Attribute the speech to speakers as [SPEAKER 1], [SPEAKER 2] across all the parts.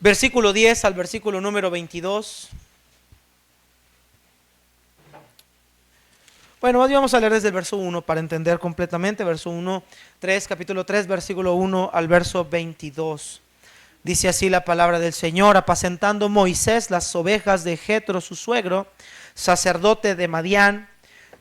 [SPEAKER 1] Versículo 10 al versículo número 22. Bueno, hoy vamos a leer desde el verso 1 para entender completamente. Verso 1, 3, capítulo 3, versículo 1 al verso 22. Dice así la palabra del Señor: apacentando Moisés las ovejas de Jetro su suegro, sacerdote de Madián,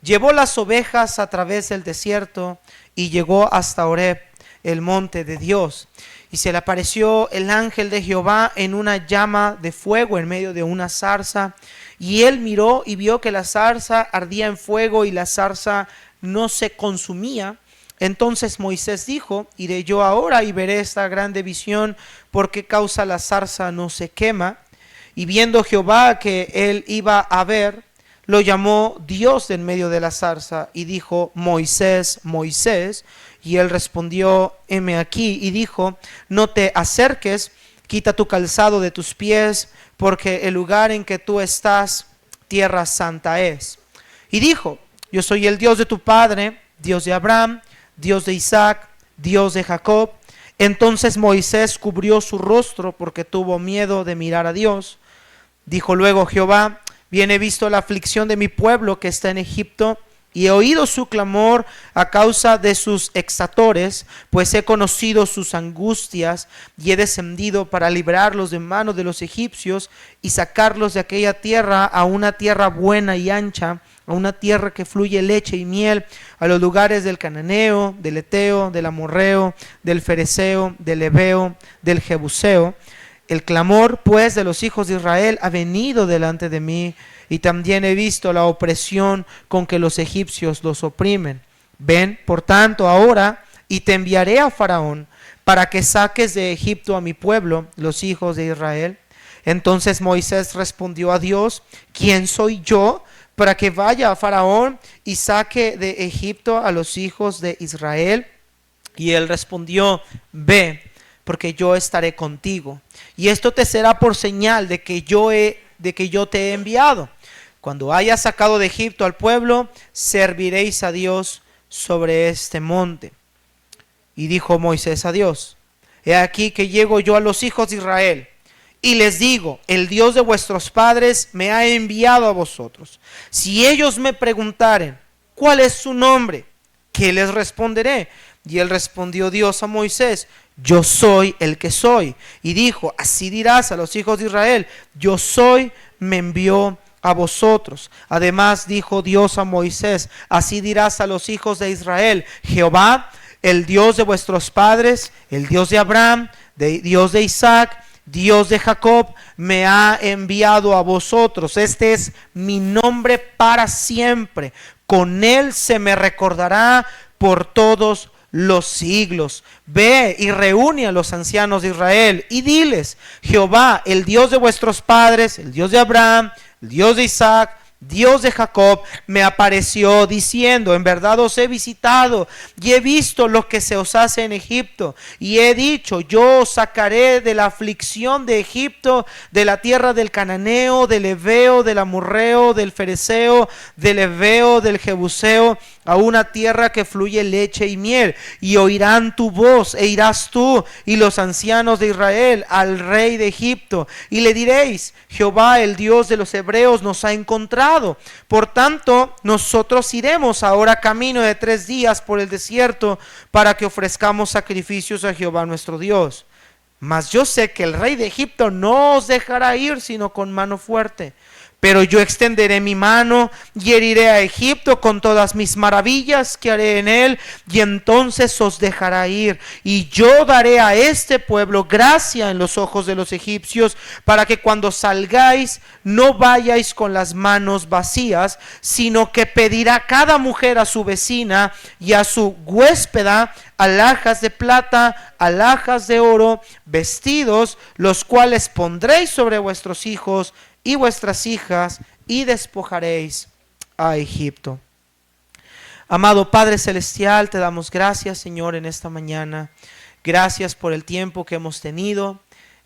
[SPEAKER 1] llevó las ovejas a través del desierto y llegó hasta Horeb, el monte de Dios. Y se le apareció el ángel de Jehová en una llama de fuego en medio de una zarza. Y él miró y vio que la zarza ardía en fuego y la zarza no se consumía. Entonces Moisés dijo: iré yo ahora y veré esta grande visión, por qué causa la zarza no se quema. Y viendo Jehová que él iba a ver, lo llamó Dios de en medio de la zarza y dijo: Moisés, Moisés. Y él respondió: heme aquí. Y dijo: no te acerques, quita tu calzado de tus pies, porque el lugar en que tú estás, tierra santa es. Y dijo: yo soy el Dios de tu padre, Dios de Abraham, Dios de Isaac, Dios de Jacob. Entonces Moisés cubrió su rostro porque tuvo miedo de mirar a Dios. Dijo luego Jehová: bien he visto la aflicción de mi pueblo que está en Egipto, y he oído su clamor a causa de sus exactores, pues he conocido sus angustias, y he descendido para librarlos de mano de los egipcios y sacarlos de aquella tierra a una tierra buena y ancha, a una tierra que fluye leche y miel, a los lugares del cananeo, del eteo, del amorreo, del fereceo, del heveo, del jebuseo. El clamor pues de los hijos de Israel ha venido delante de mí, y también he visto la opresión con que los egipcios los oprimen. Ven, por tanto, ahora, y te enviaré a Faraón, para que saques de Egipto a mi pueblo, los hijos de Israel. Entonces Moisés respondió a Dios: ¿quién soy yo para que vaya a Faraón y saque de Egipto a los hijos de Israel? Y él respondió: ve, porque yo estaré contigo, y esto te será por señal de que yo te he enviado. Cuando hayas sacado de Egipto al pueblo, serviréis a Dios sobre este monte. Y dijo Moisés a Dios: he aquí que llego yo a los hijos de Israel, y les digo: el Dios de vuestros padres me ha enviado a vosotros. Si ellos me preguntaren: ¿cuál es su nombre?, ¿qué les responderé? Y él respondió Dios a Moisés: yo soy el que soy. Y dijo: así dirás a los hijos de Israel: yo soy, me envió a vosotros. Además dijo Dios a Moisés: así dirás a los hijos de Israel: Jehová, el Dios de vuestros padres, el Dios de Abraham, Dios de Isaac, Dios de Jacob, me ha enviado a vosotros. Este es mi nombre para siempre. Con él se me recordará por todos los siglos. Ve y reúne a los ancianos de Israel y diles: Jehová, el Dios de vuestros padres, el Dios de Abraham, el Dios de Isaac, Dios de Jacob, me apareció diciendo: en verdad os he visitado y he visto lo que se os hace en Egipto, y he dicho: yo os sacaré de la aflicción de Egipto, de la tierra del cananeo, del heveo, del amorreo, del fereceo, del heveo, del jebuseo, a una tierra que fluye leche y miel. Y oirán tu voz, e irás tú y los ancianos de Israel al rey de Egipto, y le diréis: Jehová, el Dios de los hebreos, nos ha encontrado. Por tanto, nosotros iremos ahora camino de 3 días por el desierto, para que ofrezcamos sacrificios a Jehová nuestro Dios. Mas yo sé que el rey de Egipto no os dejará ir sino con mano fuerte. Pero yo extenderé mi mano y heriré a Egipto con todas mis maravillas que haré en él, y entonces os dejará ir. Y yo daré a este pueblo gracia en los ojos de los egipcios, para que cuando salgáis no vayáis con las manos vacías, sino que pedirá cada mujer a su vecina y a su huéspeda alhajas de plata, alhajas de oro, vestidos, los cuales pondréis sobre vuestros hijos y vuestras hijas, y despojaréis a Egipto. Amado Padre Celestial, te damos gracias, Señor, en esta mañana. Gracias por el tiempo que hemos tenido.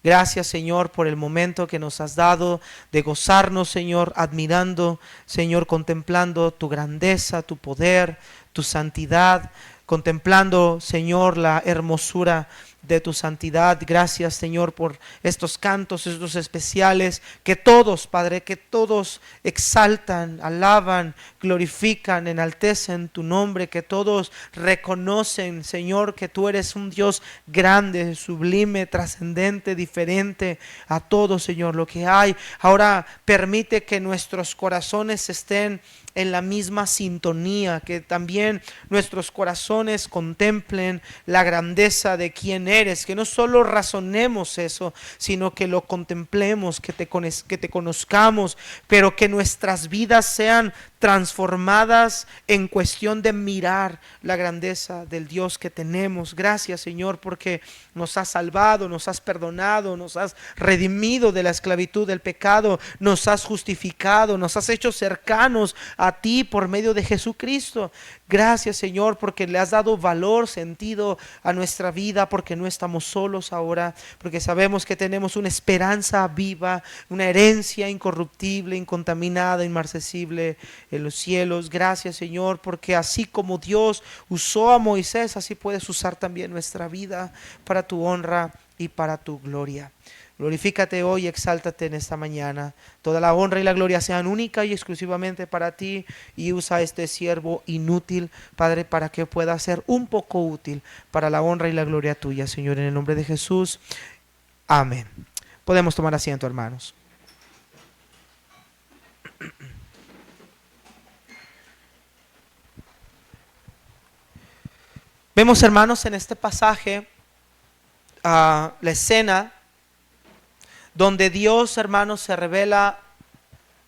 [SPEAKER 1] Gracias, Señor, por el momento que nos has dado de gozarnos, Señor, admirando, Señor, contemplando tu grandeza, tu poder, tu santidad, contemplando, Señor, la hermosura de tu santidad. Gracias, Señor, por estos cantos, estos especiales, que todos, Padre, que todos exaltan, alaban, glorifican, enaltecen tu nombre, que todos reconocen, Señor, que tú eres un Dios grande, sublime, trascendente, diferente a todo, Señor, lo que hay. Ahora permite que nuestros corazones estén en la misma sintonía, que también nuestros corazones contemplen la grandeza de quién eres, que no solo razonemos eso, sino que lo contemplemos, que te conozcamos, pero que nuestras vidas sean transformadas en cuestión de mirar la grandeza del Dios que tenemos. Gracias, Señor, porque nos has salvado, nos has perdonado, nos has redimido de la esclavitud del pecado, nos has justificado, nos has hecho cercanos a ti por medio de Jesucristo. Gracias, Señor, porque le has dado valor, sentido a nuestra vida, porque no estamos solos ahora, porque sabemos que tenemos una esperanza viva, una herencia incorruptible, incontaminada, inmarcesible en los cielos. Gracias, Señor, porque así como Dios usó a Moisés, así puedes usar también nuestra vida para tu honra y para tu gloria. Glorifícate hoy, exáltate en esta mañana. Toda la honra y la gloria sean única y exclusivamente para ti, y usa este siervo inútil, Padre, para que pueda ser un poco útil para la honra y la gloria tuya, Señor, en el nombre de Jesús. Amén. Podemos tomar asiento, hermanos. Vemos, hermanos, en este pasaje la escena donde Dios, hermanos, se revela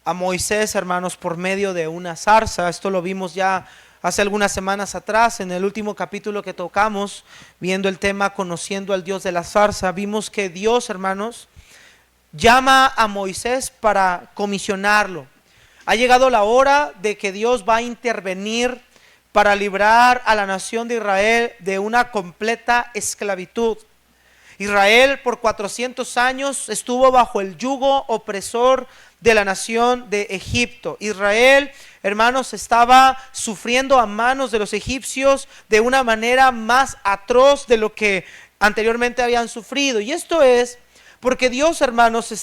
[SPEAKER 1] a Moisés, hermanos, por medio de una zarza. Esto lo vimos ya hace algunas semanas atrás, en el último capítulo que tocamos, viendo el tema conociendo al Dios de la zarza. Vimos que Dios, hermanos, llama a Moisés para comisionarlo. Ha llegado la hora de que Dios va a intervenir para librar a la nación de Israel de una completa esclavitud. Israel por 400 años estuvo bajo el yugo opresor de la nación de Egipto. Israel, hermanos, estaba sufriendo a manos de los egipcios de una manera más atroz de lo que anteriormente habían sufrido. Y esto es porque Dios, hermanos,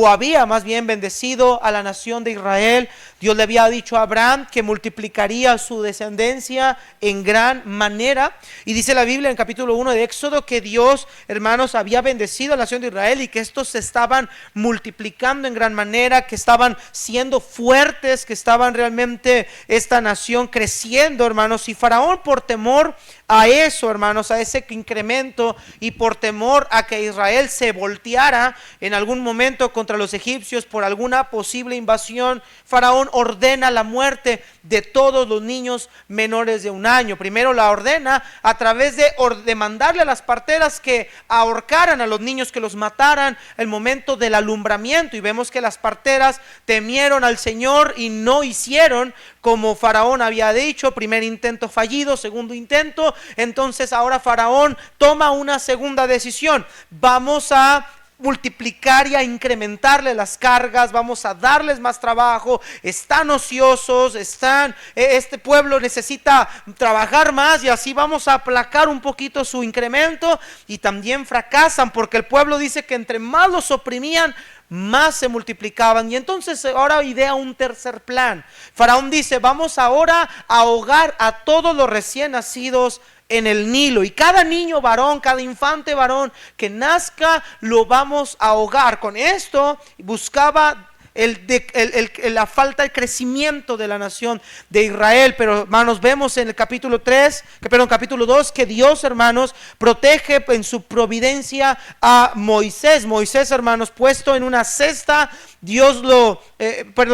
[SPEAKER 1] había más bien bendecido a la nación de Israel. Dios le había dicho a Abraham que multiplicaría su descendencia en gran manera. Y dice la Biblia en capítulo 1 de Éxodo que Dios, hermanos, había bendecido a la nación de Israel y que estos se estaban multiplicando en gran manera, que estaban siendo fuertes, que estaban realmente esta nación creciendo, hermanos. Y Faraón, por temor a eso, hermanos, a ese incremento, y por temor a que Israel se volteara en algún momento contra los egipcios por alguna posible invasión, Faraón ordena la muerte de todos los niños menores de 1 año. Primero la ordena a través de mandarle a las parteras que ahorcaran a los niños, que los mataran el momento del alumbramiento. Y vemos que las parteras temieron al Señor y no hicieron como Faraón había dicho. Primer intento fallido, segundo intento. Entonces ahora Faraón toma una segunda decisión: vamos a multiplicar y a incrementarle las cargas, vamos a darles más trabajo, están ociosos, este pueblo necesita trabajar más, y así vamos a aplacar un poquito su incremento. Y también fracasan, porque el pueblo dice que entre más los oprimían, más se multiplicaban. Y entonces ahora idea un tercer plan. Faraón dice: vamos ahora a ahogar a todos los recién nacidos en el Nilo, y cada niño varón, cada infante varón que nazca, lo vamos a ahogar. Con esto buscaba la falta de crecimiento de la nación de Israel. Pero, hermanos, vemos en el capítulo 2 que Dios, hermanos, protege en su providencia a Moisés. Moisés, hermanos, puesto en una cesta, Dios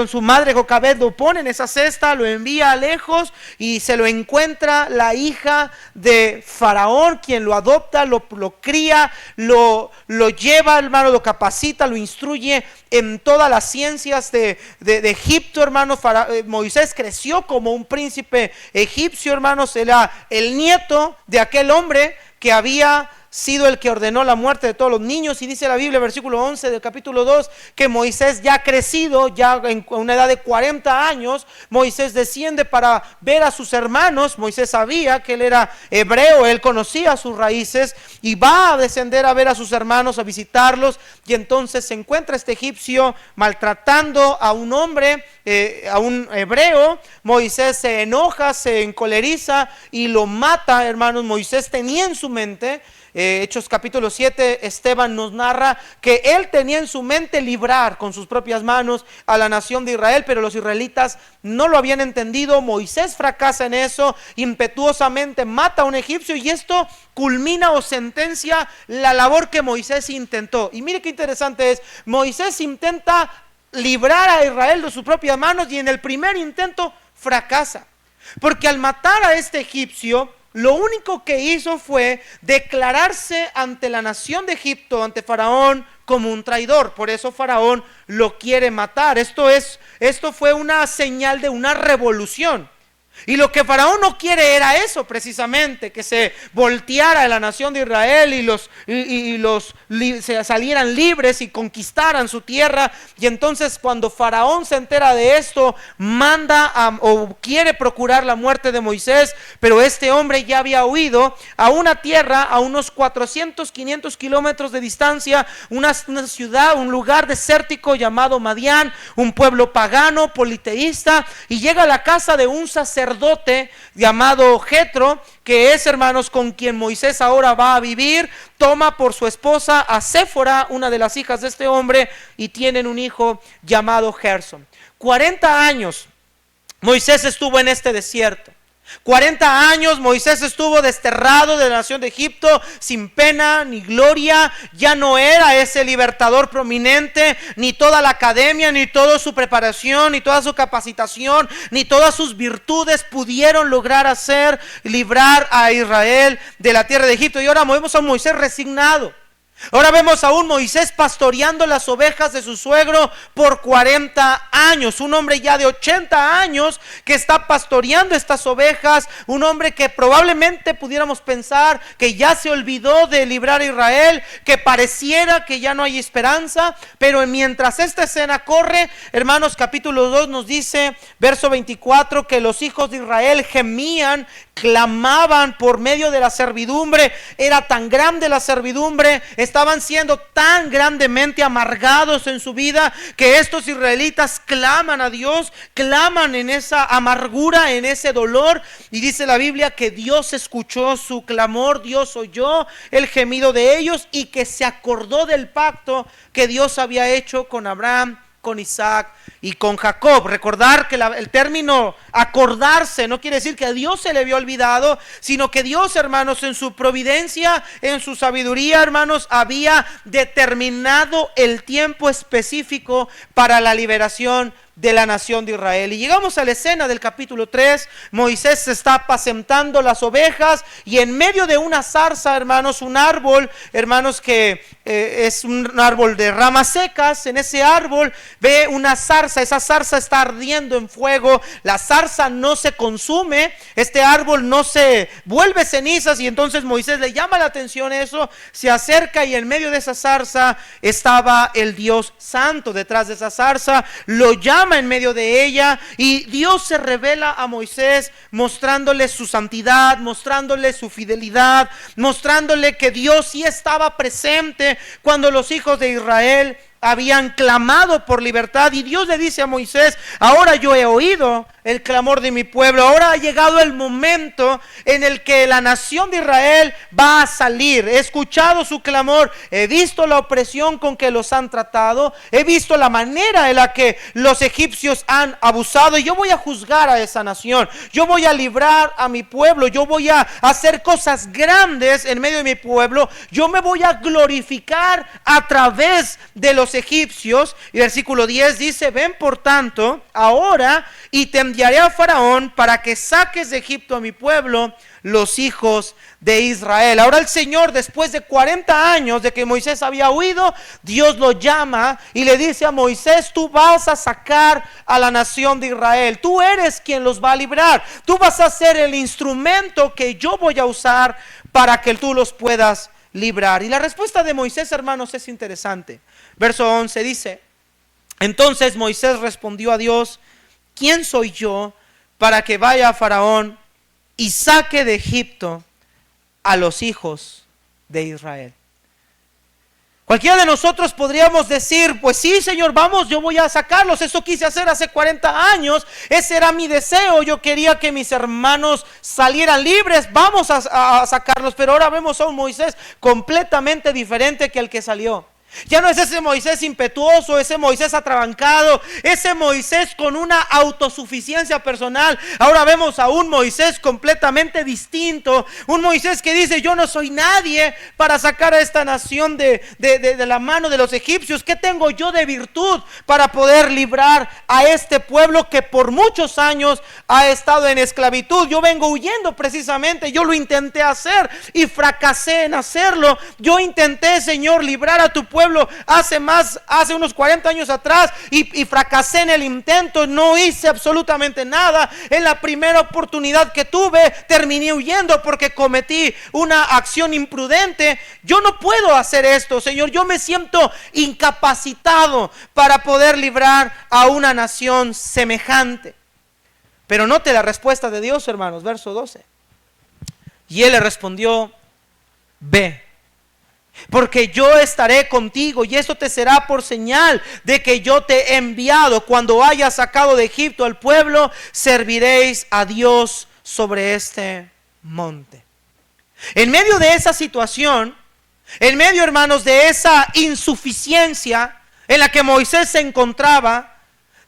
[SPEAKER 1] su madre Jocabed lo pone en esa cesta, lo envía lejos y se lo encuentra la hija de Faraón, quien lo adopta, lo cría, lo lleva, hermano, lo capacita, lo instruye en todas las ciencias de Egipto, hermanos. Moisés creció como un príncipe egipcio, hermanos. Era el nieto de aquel hombre que había sido el que ordenó la muerte de todos los niños. Y dice la Biblia, versículo 11 del capítulo 2, que Moisés ya crecido, ya en una edad de 40 años, Moisés desciende para ver a sus hermanos. Moisés sabía que él era hebreo, él conocía sus raíces y va a descender a ver a sus hermanos, a visitarlos. Y entonces se encuentra este egipcio maltratando a un hombre, a un hebreo. Moisés se enoja, se encoleriza y lo mata, hermanos. Moisés tenía en su mente, Hechos capítulo 7, Esteban nos narra que él tenía en su mente librar con sus propias manos a la nación de Israel, pero los israelitas no lo habían entendido. Moisés fracasa en eso, impetuosamente mata a un egipcio, y esto culmina o sentencia la labor que Moisés intentó. Y mire qué interesante es, Moisés intenta librar a Israel de sus propias manos y en el primer intento fracasa, porque al matar a este egipcio, lo único que hizo fue declararse ante la nación de Egipto, ante Faraón, como un traidor. Por eso Faraón lo quiere matar. Esto fue una señal de una revolución. Y lo que Faraón no quiere era eso precisamente, que se volteara la nación de Israel y se salieran libres y conquistaran su tierra. Y entonces cuando Faraón se entera de esto, manda o quiere procurar la muerte de Moisés, pero este hombre ya había huido a una tierra a unos 400, 500 kilómetros de distancia, una ciudad, un lugar desértico llamado Madián, un pueblo pagano, politeísta, y llega a la casa de un sacerdote llamado Jetro, que es, hermanos, con quien Moisés ahora va a vivir. Toma por su esposa a Séfora, una de las hijas de este hombre, y tienen un hijo llamado Gerson. 40 años Moisés estuvo en este desierto. 40 años Moisés estuvo desterrado de la nación de Egipto sin pena ni gloria. Ya no era ese libertador prominente, ni toda la academia, ni toda su preparación, ni toda su capacitación, ni todas sus virtudes pudieron lograr librar a Israel de la tierra de Egipto. Y ahora vemos a Moisés resignado. Ahora vemos a un Moisés pastoreando las ovejas de su suegro por 40 años. Un hombre ya de 80 años que está pastoreando estas ovejas. Un hombre que probablemente pudiéramos pensar que ya se olvidó de librar a Israel, que pareciera que ya no hay esperanza. Pero mientras esta escena corre, hermanos, capítulo 2 nos dice, verso 24, que los hijos de Israel gemían, clamaban por medio de la servidumbre. Era tan grande la servidumbre, estaban siendo tan grandemente amargados en su vida, que estos israelitas claman a Dios, claman en esa amargura, en ese dolor. Y dice la Biblia que Dios escuchó su clamor, Dios oyó el gemido de ellos, y que se acordó del pacto que Dios había hecho con Abraham, con Isaac y con Jacob. Recordar que el término acordarse no quiere decir que a Dios se le había olvidado, sino que Dios, hermanos, en su providencia, en su sabiduría, hermanos, había determinado el tiempo específico para la liberación de la nación de Israel. Y llegamos a la escena del capítulo 3. Moisés se está apacentando las ovejas, y en medio de una zarza, hermanos, un árbol, hermanos, que es un árbol de ramas secas. En ese árbol ve una zarza. Esa zarza está ardiendo en fuego. La zarza no se consume, este árbol no se vuelve cenizas. Y entonces Moisés le llama la atención eso, se acerca, y en medio de esa zarza estaba el Dios santo. Detrás de esa zarza lo llama en medio de ella, y Dios se revela a Moisés mostrándole su santidad, mostrándole su fidelidad, mostrándole que Dios sí estaba presente cuando los hijos de Israel habían clamado por libertad. Y Dios le dice a Moisés: ahora yo he oído el clamor de mi pueblo, ahora ha llegado el momento en el que la nación de Israel va a salir. He escuchado su clamor, he visto la opresión con que los han tratado, he visto la manera en la que los egipcios han abusado, y yo voy a juzgar a esa nación, yo voy a librar a mi pueblo, yo voy a hacer cosas grandes en medio de mi pueblo, yo me voy a glorificar a través de los egipcios. Y versículo 10 dice: ven por tanto ahora, y te enviaré a Faraón para que saques de Egipto a mi pueblo, los hijos de Israel. Ahora el Señor, después de 40 años de que Moisés había huido, Dios lo llama y le dice a Moisés: tú vas a sacar a la nación de Israel, tú eres quien los va a librar, tú vas a ser el instrumento que yo voy a usar para que tú los puedas librar? Y la respuesta de Moisés, hermanos, es interesante. Verso 11 dice: entonces Moisés respondió a Dios: ¿quién soy yo para que vaya a Faraón y saque de Egipto a los hijos de Israel? Cualquiera de nosotros podríamos decir: pues sí, Señor, vamos, yo voy a sacarlos. Eso quise hacer hace 40 años. Ese era mi deseo. Yo quería que mis hermanos salieran libres. Vamos a sacarlos. Pero ahora vemos a un Moisés completamente diferente que el que salió. Ya no es ese Moisés impetuoso, ese Moisés atrabancado, ese Moisés con una autosuficiencia personal. Ahora vemos a un Moisés completamente distinto, un Moisés que dice: yo no soy nadie para sacar a esta nación de la mano de los egipcios. ¿Qué tengo yo de virtud para poder librar a este pueblo que por muchos años ha estado en esclavitud? Yo vengo huyendo precisamente. Yo lo intenté hacer y fracasé en hacerlo. Yo intenté, Señor, librar a tu pueblo hace unos 40 años atrás y fracasé en el intento. No hice absolutamente nada. En la primera oportunidad que tuve terminé huyendo porque cometí una acción imprudente. Yo no puedo hacer esto, Señor. Yo me siento incapacitado para poder librar a una nación semejante. Pero note la respuesta de Dios, hermanos, verso 12. Y él le respondió: ve, porque yo estaré contigo, y esto te será por señal de que yo te he enviado. Cuando hayas sacado de Egipto al pueblo, serviréis a Dios sobre este monte. En medio de esa situación, en medio, hermanos, de esa insuficiencia en la que Moisés se encontraba,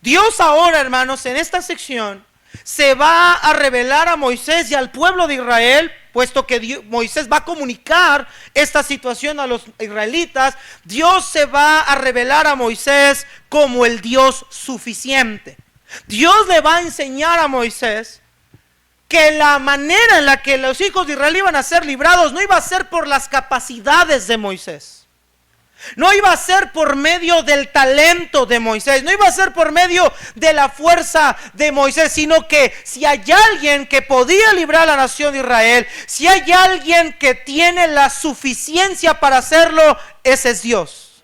[SPEAKER 1] Dios ahora, hermanos, en esta sección se va a revelar a Moisés y al pueblo de Israel, puesto que Moisés va a comunicar esta situación a los israelitas. Dios se va a revelar a Moisés como el Dios suficiente. Dios le va a enseñar a Moisés que la manera en la que los hijos de Israel iban a ser librados no iba a ser por las capacidades de Moisés. No iba a ser por medio del talento de Moisés, no iba a ser por medio de la fuerza de Moisés, sino que si hay alguien que podía librar a la nación de Israel, si hay alguien que tiene la suficiencia para hacerlo, ese es Dios.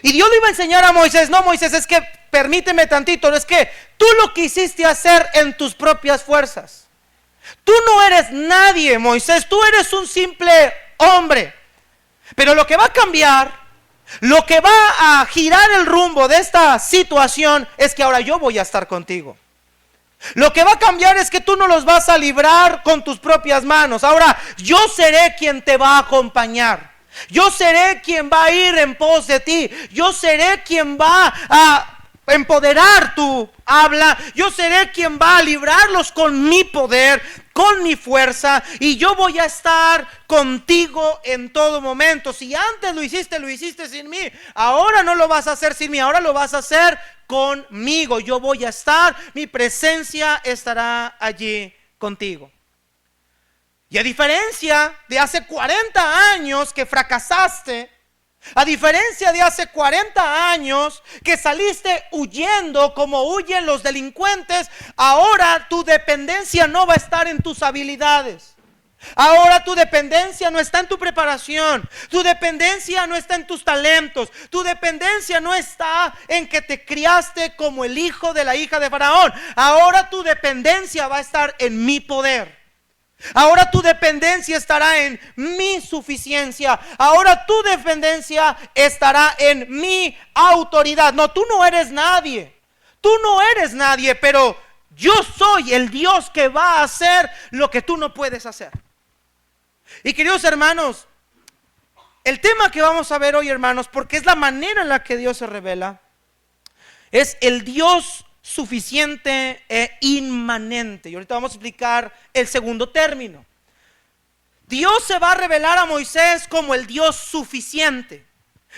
[SPEAKER 1] Y Dios le iba a enseñar a Moisés: no, Moisés, es que permíteme tantito, es que tú lo quisiste hacer en tus propias fuerzas. Tú no eres nadie, Moisés, tú eres un simple hombre. Pero lo que va a cambiar, lo que va a girar el rumbo de esta situación es que ahora yo voy a estar contigo. Lo que va a cambiar es que tú no los vas a librar con tus propias manos. Ahora yo seré quien te va a acompañar. Yo seré quien va a ir en pos de ti. Yo seré quien va a empoderar tu habla. Yo seré quien va a librarlos con mi poder, con mi fuerza, y yo voy a estar contigo en todo momento. Si antes lo hiciste sin mí, ahora no lo vas a hacer sin mí, ahora lo vas a hacer conmigo. Yo voy a estar, mi presencia estará allí contigo. Y a diferencia de hace 40 años que fracasaste, a diferencia de hace 40 años que saliste huyendo como huyen los delincuentes, ahora tu dependencia no va a estar en tus habilidades. Ahora tu dependencia no está en tu preparación, tu dependencia no está en tus talentos, tu dependencia no está en que te criaste como el hijo de la hija de Faraón. Ahora tu dependencia va a estar en mi poder. Ahora tu dependencia estará en mi suficiencia. Ahora tu dependencia estará en mi autoridad. No, tú no eres nadie. Tú no eres nadie, pero yo soy el Dios que va a hacer lo que tú no puedes hacer. Y queridos hermanos, el tema que vamos a ver hoy, hermanos, porque es la manera en la que Dios se revela, es el Dios suficiente e inmanente. Y ahorita vamos a explicar el segundo término. Dios se va a revelar a Moisés como el Dios suficiente,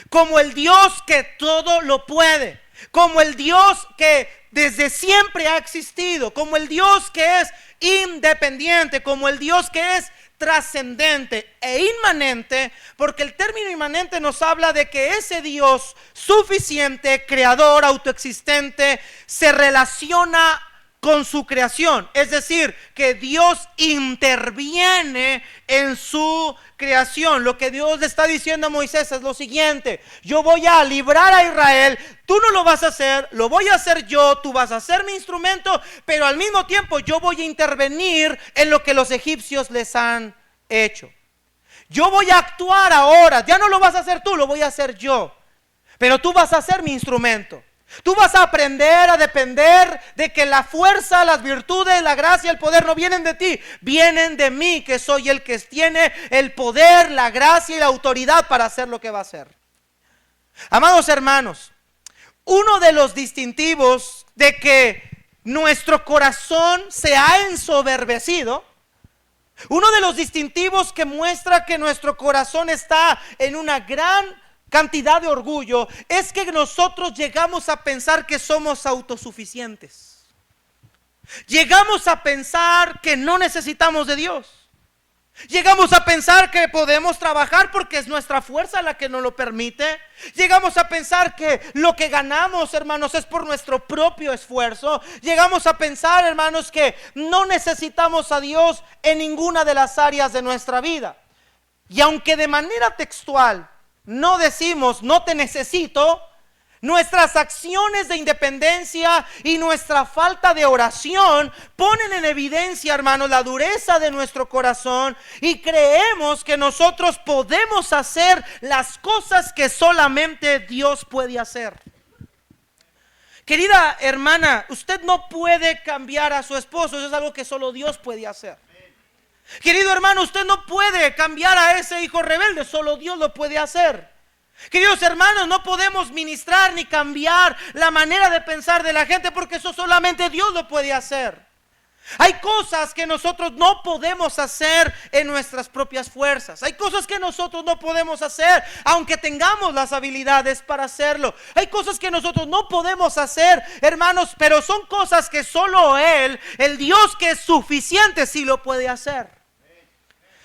[SPEAKER 1] como el Dios que todo lo puede, como el Dios que desde siempre ha existido, como el Dios que es independiente, como el Dios que es trascendente e inmanente, porque el término inmanente nos habla de que ese Dios suficiente, creador, autoexistente, se relaciona con su creación. Es decir, que Dios interviene en su creación. Lo que Dios le está diciendo a Moisés es lo siguiente: yo voy a librar a Israel, tú no lo vas a hacer, lo voy a hacer yo, tú vas a ser mi instrumento, pero al mismo tiempo yo voy a intervenir en lo que los egipcios les han hecho. Yo voy a actuar ahora, ya no lo vas a hacer tú, lo voy a hacer yo, pero tú vas a ser mi instrumento. Tú vas a aprender a depender de que la fuerza, las virtudes, la gracia, el poder no vienen de ti, vienen de mí, que soy el que tiene el poder, la gracia y la autoridad para hacer lo que va a hacer. Amados hermanos, uno de los distintivos de que nuestro corazón se ha ensoberbecido, uno de los distintivos que muestra que nuestro corazón está en una gran cantidad de orgullo, es que nosotros llegamos a pensar que somos autosuficientes. Llegamos a pensar que no necesitamos de Dios. Llegamos a pensar que podemos trabajar porque es nuestra fuerza la que nos lo permite. Llegamos a pensar que lo que ganamos, hermanos, es por nuestro propio esfuerzo. Llegamos a pensar, hermanos, que no necesitamos a Dios en ninguna de las áreas de nuestra vida. Y aunque de manera textual no decimos no te necesito, nuestras acciones de independencia y nuestra falta de oración ponen en evidencia, hermanos, la dureza de nuestro corazón, y creemos que nosotros podemos hacer las cosas que solamente Dios puede hacer. Querida hermana, usted no puede cambiar a su esposo, eso es algo que solo Dios puede hacer. Querido hermano, usted no puede cambiar a ese hijo rebelde, solo Dios lo puede hacer. Queridos hermanos, no podemos ministrar ni cambiar la manera de pensar de la gente, porque eso solamente Dios lo puede hacer. Hay cosas que nosotros no podemos hacer en nuestras propias fuerzas. Hay cosas que nosotros no podemos hacer aunque tengamos las habilidades para hacerlo. Hay cosas que nosotros no podemos hacer, hermanos, pero son cosas que solo Él, el Dios que es suficiente, sí lo puede hacer.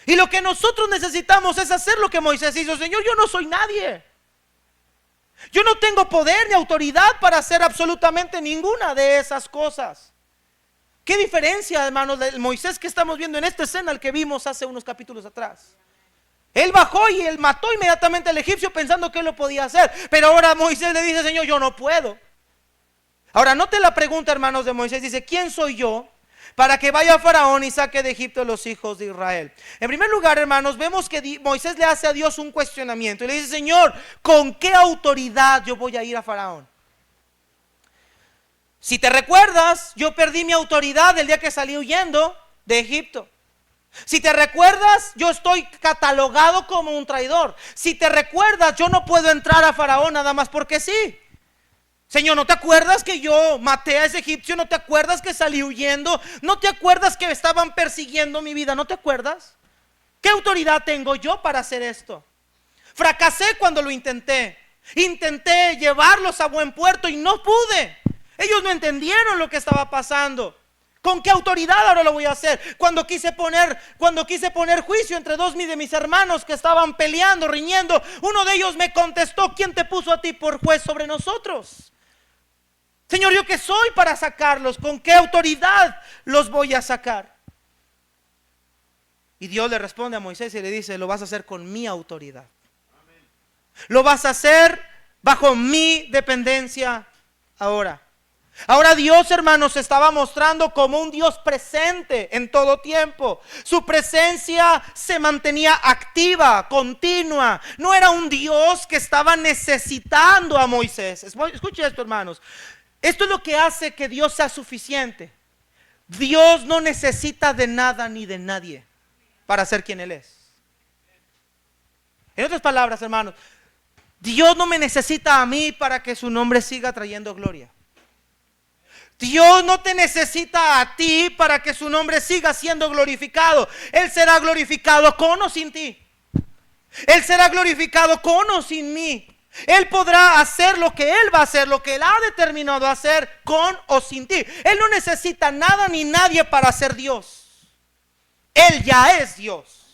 [SPEAKER 1] Y lo que nosotros necesitamos es hacer lo que Moisés hizo. Señor, yo no soy nadie. Yo no tengo poder ni autoridad para hacer absolutamente ninguna de esas cosas. ¿Qué diferencia, hermanos, del Moisés que estamos viendo en esta escena al que vimos hace unos capítulos atrás? Él bajó y él mató inmediatamente al egipcio pensando que él lo podía hacer. Pero ahora Moisés le dice: Señor, yo no puedo. Ahora note la pregunta, hermanos, de Moisés. Dice: ¿quién soy yo para que vaya a Faraón y saque de Egipto a los hijos de Israel? En primer lugar, hermanos, vemos que Moisés le hace a Dios un cuestionamiento y le dice: Señor, ¿con qué autoridad yo voy a ir a Faraón? Si te recuerdas, yo perdí mi autoridad el día que salí huyendo de Egipto. Si te recuerdas, yo estoy catalogado como un traidor. Si te recuerdas, yo no puedo entrar a Faraón nada más porque sí. Señor, ¿no te acuerdas que yo maté a ese egipcio? ¿No te acuerdas que salí huyendo? ¿No te acuerdas que estaban persiguiendo mi vida? ¿No te acuerdas? ¿Qué autoridad tengo yo para hacer esto? Fracasé cuando lo intenté. Intenté llevarlos a buen puerto y no pude. Ellos no entendieron lo que estaba pasando. ¿Con qué autoridad ahora lo voy a hacer? Cuando quise poner juicio entre dos de mis hermanos que estaban peleando, riñendo, uno de ellos me contestó: ¿quién te puso a ti por juez sobre nosotros? Señor, ¿yo qué soy para sacarlos? ¿Con qué autoridad los voy a sacar? Y Dios le responde a Moisés y le dice: lo vas a hacer con mi autoridad. Lo vas a hacer bajo mi dependencia ahora. Ahora Dios, hermanos, se estaba mostrando como un Dios presente en todo tiempo. Su presencia se mantenía activa, continua. No era un Dios que estaba necesitando a Moisés. Escuche esto, hermanos. Esto es lo que hace que Dios sea suficiente. Dios no necesita de nada ni de nadie para ser quien Él es. En otras palabras, hermanos, Dios no me necesita a mí para que su nombre siga trayendo gloria. Dios no te necesita a ti para que su nombre siga siendo glorificado. Él será glorificado con o sin ti. Él será glorificado con o sin mí. Él podrá hacer lo que Él va a hacer, lo que Él ha determinado hacer con o sin ti. Él no necesita nada ni nadie para ser Dios. Él ya es Dios.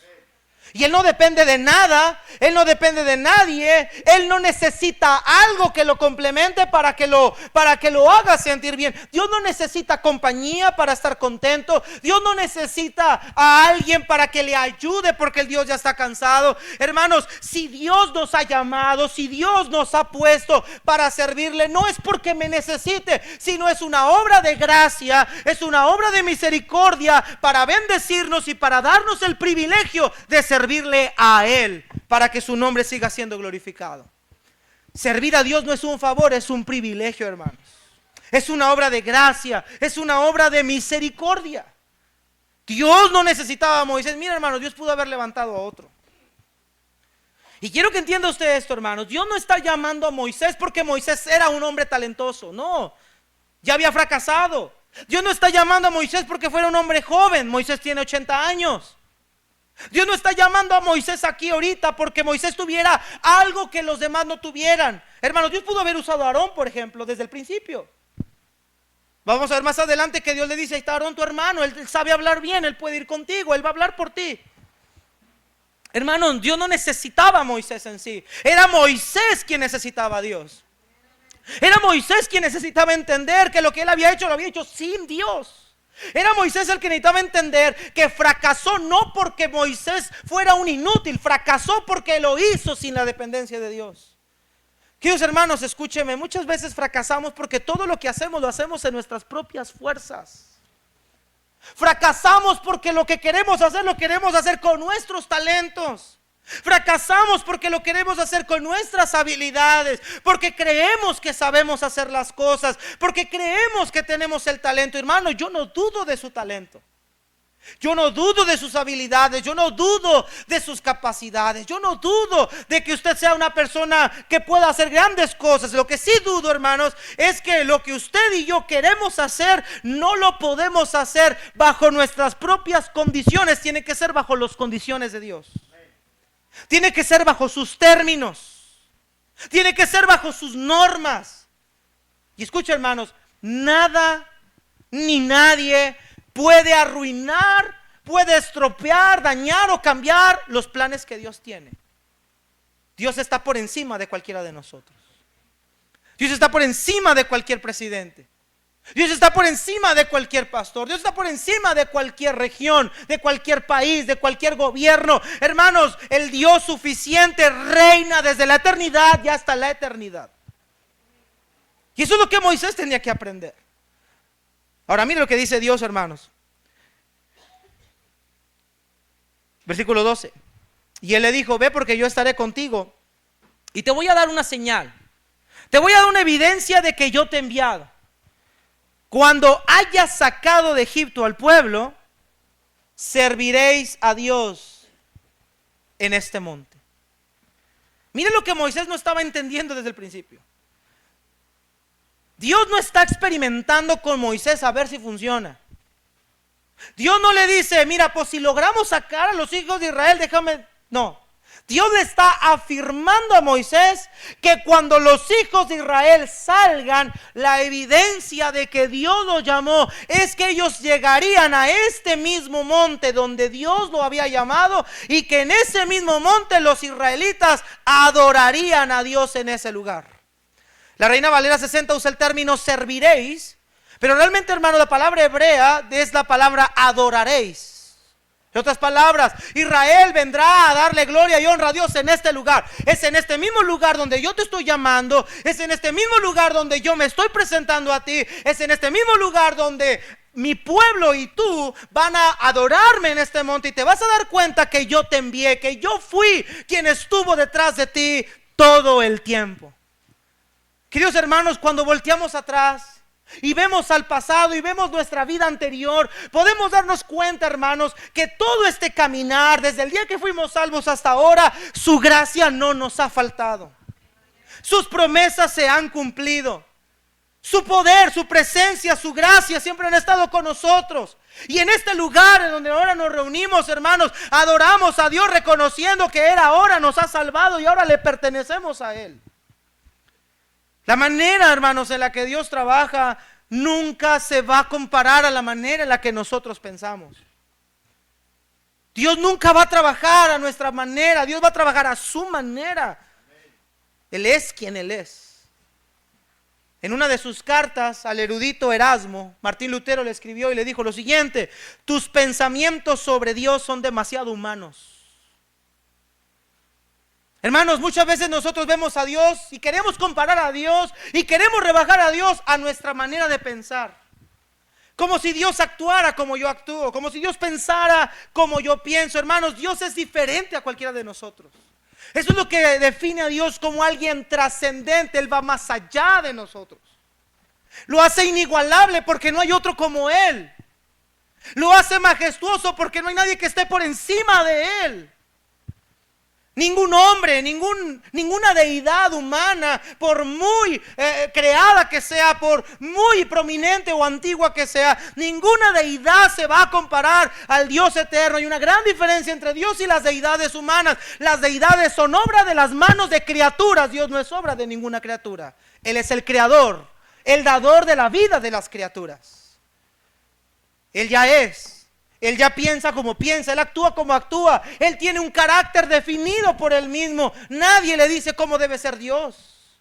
[SPEAKER 1] Y Él no depende de nada, Él no depende de nadie, Él no necesita algo que lo complemente para que lo haga sentir bien. Dios no necesita compañía para estar contento. Dios no necesita a alguien para que le ayude porque el Dios ya está cansado. Hermanos, si Dios nos ha llamado, si Dios nos ha puesto para servirle, no es porque me necesite, sino es una obra de gracia, es una obra de misericordia para bendecirnos y para darnos el privilegio de servirle a Él, para que su nombre siga siendo glorificado. Servir a Dios no es un favor, es un privilegio, hermanos. Es una obra de gracia, es una obra de misericordia. Dios no necesitaba a Moisés. Mira, hermanos, Dios pudo haber levantado a otro. Y quiero que entienda usted esto, hermanos. Dios no está llamando a Moisés porque Moisés era un hombre talentoso. No, ya había fracasado. Dios no está llamando a Moisés porque fuera un hombre joven. Moisés tiene 80 años. Dios no está llamando a Moisés aquí ahorita porque Moisés tuviera algo que los demás no tuvieran. Hermanos, Dios pudo haber usado a Aarón, por ejemplo, desde el principio. Vamos a ver más adelante que Dios le dice: ahí está Aarón, tu hermano, él sabe hablar bien, él puede ir contigo, él va a hablar por ti. Hermanos, Dios no necesitaba a Moisés en sí. Era Moisés quien necesitaba a Dios. Era Moisés quien necesitaba entender que lo que él había hecho, lo había hecho sin Dios. Era Moisés el que necesitaba entender que fracasó no porque Moisés fuera un inútil, fracasó porque lo hizo sin la dependencia de Dios. Queridos hermanos, escúcheme, muchas veces fracasamos porque todo lo que hacemos lo hacemos en nuestras propias fuerzas. Fracasamos porque lo que queremos hacer lo queremos hacer con nuestros talentos. Fracasamos porque lo queremos hacer con nuestras habilidades, porque creemos que sabemos hacer las cosas, porque creemos que tenemos el talento. Hermano, yo no dudo de su talento, yo no dudo de sus habilidades, yo no dudo de sus capacidades, yo no dudo de que usted sea una persona que pueda hacer grandes cosas. Lo que sí dudo, hermanos, es que lo que usted y yo queremos hacer no lo podemos hacer bajo nuestras propias condiciones. Tiene que ser bajo las condiciones de Dios. Tiene que ser bajo sus términos. Tiene que ser bajo sus normas. Y escucha, hermanos, nada ni nadie puede arruinar, puede estropear, dañar o cambiar los planes que Dios tiene. Dios está por encima de cualquiera de nosotros. Dios está por encima de cualquier presidente. Dios está por encima de cualquier pastor. Dios está por encima de cualquier región, de cualquier país, de cualquier gobierno. Hermanos, el Dios suficiente reina desde la eternidad y hasta la eternidad. Y eso es lo que Moisés tenía que aprender. Ahora mire lo que dice Dios, hermanos. Versículo 12. Y él le dijo: ve, porque yo estaré contigo y te voy a dar una señal. Te voy a dar una evidencia de que yo te he enviado. Cuando hayas sacado de Egipto al pueblo, serviréis a Dios en este monte. Miren lo que Moisés no estaba entendiendo desde el principio. Dios no está experimentando con Moisés a ver si funciona. Dios no le dice: mira, pues si logramos sacar a los hijos de Israel, déjame. No. Dios le está afirmando a Moisés que cuando los hijos de Israel salgan, la evidencia de que Dios los llamó es que ellos llegarían a este mismo monte donde Dios lo había llamado, y que en ese mismo monte los israelitas adorarían a Dios en ese lugar. La Reina Valera 60 usa el término serviréis, pero realmente, hermano, la palabra hebrea es la palabra adoraréis. En otras palabras, Israel vendrá a darle gloria y honra a Dios en este lugar. Es en este mismo lugar donde yo te estoy llamando. Es en este mismo lugar donde yo me estoy presentando a ti. Es en este mismo lugar donde mi pueblo y tú van a adorarme en este monte. Y te vas a dar cuenta que yo te envié, que yo fui quien estuvo detrás de ti todo el tiempo. Queridos hermanos, cuando volteamos atrás y vemos al pasado y vemos nuestra vida anterior, podemos darnos cuenta, hermanos, que todo este caminar, desde el día que fuimos salvos hasta ahora, su gracia no nos ha faltado. Sus promesas se han cumplido. Su poder, su presencia, su gracia siempre han estado con nosotros. Y en este lugar en donde ahora nos reunimos, hermanos, adoramos a Dios reconociendo que Él ahora nos ha salvado y ahora le pertenecemos a Él. La manera, hermanos, en la que Dios trabaja nunca se va a comparar a la manera en la que nosotros pensamos. Dios nunca va a trabajar a nuestra manera, Dios va a trabajar a su manera. Él es quien Él es. En una de sus cartas al erudito Erasmo, Martín Lutero le escribió y le dijo lo siguiente: tus pensamientos sobre Dios son demasiado humanos. Hermanos, muchas veces nosotros vemos a Dios y queremos comparar a Dios y queremos rebajar a Dios a nuestra manera de pensar. Como si Dios actuara como yo actúo, como si Dios pensara como yo pienso. Hermanos, Dios es diferente a cualquiera de nosotros. Eso es lo que define a Dios como alguien trascendente. Él va más allá de nosotros. Lo hace inigualable porque no hay otro como Él. Lo hace majestuoso porque no hay nadie que esté por encima de Él. Ningún hombre, ninguna deidad humana, por muy creada que sea, por muy prominente o antigua que sea, ninguna deidad se va a comparar al Dios eterno. Hay una gran diferencia entre Dios y las deidades humanas. Las deidades son obra de las manos de criaturas. Dios no es obra de ninguna criatura. Él es el creador, el dador de la vida de las criaturas. Él ya es. Él ya piensa como piensa, Él actúa como actúa. Él tiene un carácter definido por Él mismo. Nadie le dice cómo debe ser Dios.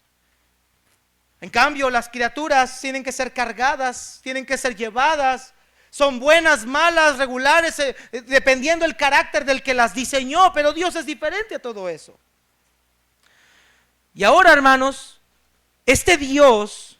[SPEAKER 1] En cambio, las criaturas tienen que ser cargadas, tienen que ser llevadas. Son buenas, malas, regulares, dependiendo del carácter del que las diseñó. Pero Dios es diferente a todo eso. Y ahora, hermanos, este Dios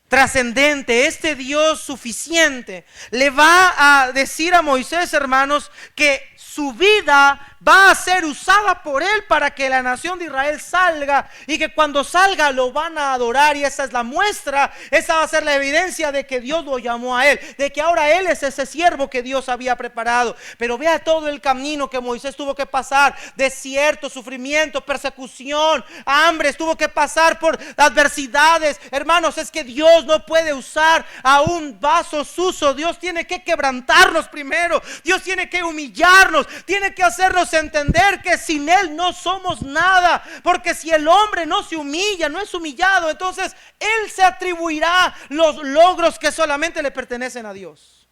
[SPEAKER 1] trascendente, este Dios suficiente, le va a decir a Moisés, hermanos, que su vida va a ser usada por Él para que la nación de Israel salga, y que cuando salga lo van a adorar. Y esa es la muestra, esa va a ser la evidencia de que Dios lo llamó a Él, de que ahora Él es ese siervo que Dios había preparado. Pero vea todo el camino que Moisés tuvo que pasar: desierto, sufrimiento, persecución, hambre, tuvo que pasar por adversidades. Hermanos, es que Dios no puede usar a un vaso sucio. Dios tiene que quebrantarnos primero. Dios tiene que humillarnos, tiene que hacernos entender que sin Él no somos nada. Porque si el hombre no se humilla, no es humillado, entonces Él se atribuirá los logros que solamente le pertenecen a Dios.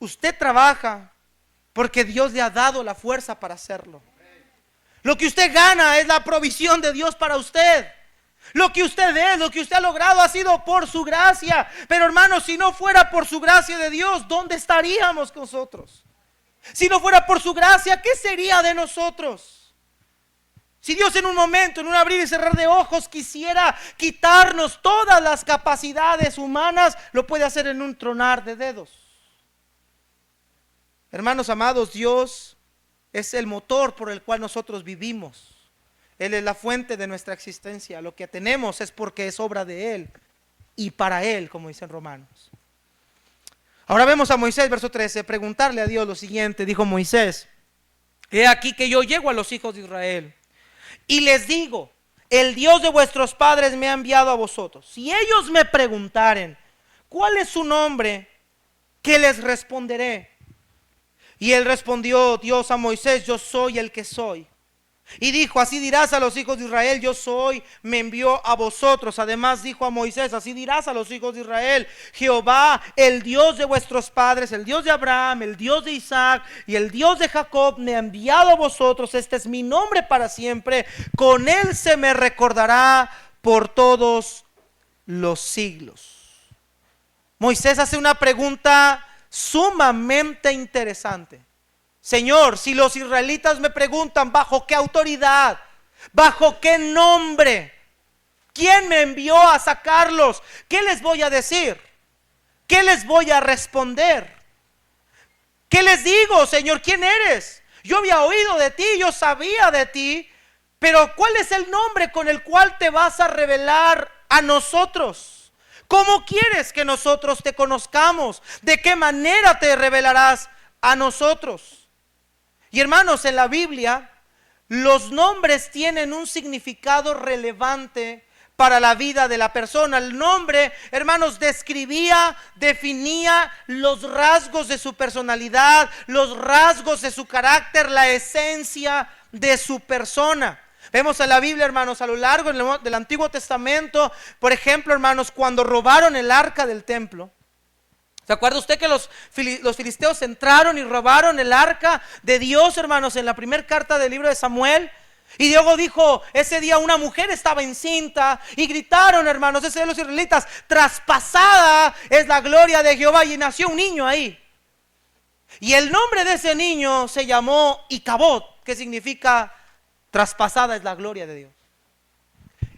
[SPEAKER 1] Usted trabaja porque Dios le ha dado la fuerza para hacerlo. Lo que usted gana es la provisión de Dios para usted. Lo que usted es, lo que usted ha logrado ha sido por su gracia. Pero hermanos, si no fuera por su gracia de Dios, ¿dónde estaríamos nosotros? Si no fuera por su gracia, ¿qué sería de nosotros? Si Dios en un momento, en un abrir y cerrar de ojos, quisiera quitarnos todas las capacidades humanas, lo puede hacer en un tronar de dedos. Hermanos amados, Dios es el motor por el cual nosotros vivimos. Él es la fuente de nuestra existencia. Lo que tenemos es porque es obra de Él y para Él, como dicen Romanos. Ahora vemos a Moisés, verso 13, preguntarle a Dios lo siguiente. Dijo Moisés: he aquí que yo llego a los hijos de Israel y les digo: el Dios de vuestros padres me ha enviado a vosotros. Si ellos me preguntaren: ¿cuál es su nombre?, ¿qué les responderé? Y él respondió, Dios, a Moisés: yo soy el que soy. Y dijo: así dirás a los hijos de Israel: yo soy, me envió a vosotros. Además dijo a Moisés: así dirás a los hijos de Israel: Jehová, el Dios de vuestros padres, el Dios de Abraham, el Dios de Isaac y el Dios de Jacob, me ha enviado a vosotros. Este es mi nombre para siempre, con él se me recordará por todos los siglos. Moisés hace una pregunta sumamente interesante. Señor, si los israelitas me preguntan bajo qué autoridad, bajo qué nombre, quién me envió a sacarlos, ¿qué les voy a decir? ¿Qué les voy a responder? ¿Qué les digo, Señor? ¿Quién eres? Yo había oído de ti, yo sabía de ti, pero ¿cuál es el nombre con el cual te vas a revelar a nosotros? ¿Cómo quieres que nosotros te conozcamos? ¿De qué manera te revelarás a nosotros? Y hermanos, en la Biblia los nombres tienen un significado relevante para la vida de la persona. El nombre, hermanos, describía, definía los rasgos de su personalidad, los rasgos de su carácter, la esencia de su persona. Vemos en la Biblia, hermanos, a lo largo del Antiguo Testamento, por ejemplo, hermanos, cuando robaron el arca del templo, ¿Se acuerda usted que los filisteos entraron y robaron el arca de Dios, hermanos, en la primera carta del libro de Samuel? Y Dios dijo, ese día una mujer estaba encinta y gritaron, hermanos, ese de los israelitas, traspasada es la gloria de Jehová, y nació un niño ahí. Y el nombre de ese niño se llamó Icabod, que significa traspasada es la gloria de Dios.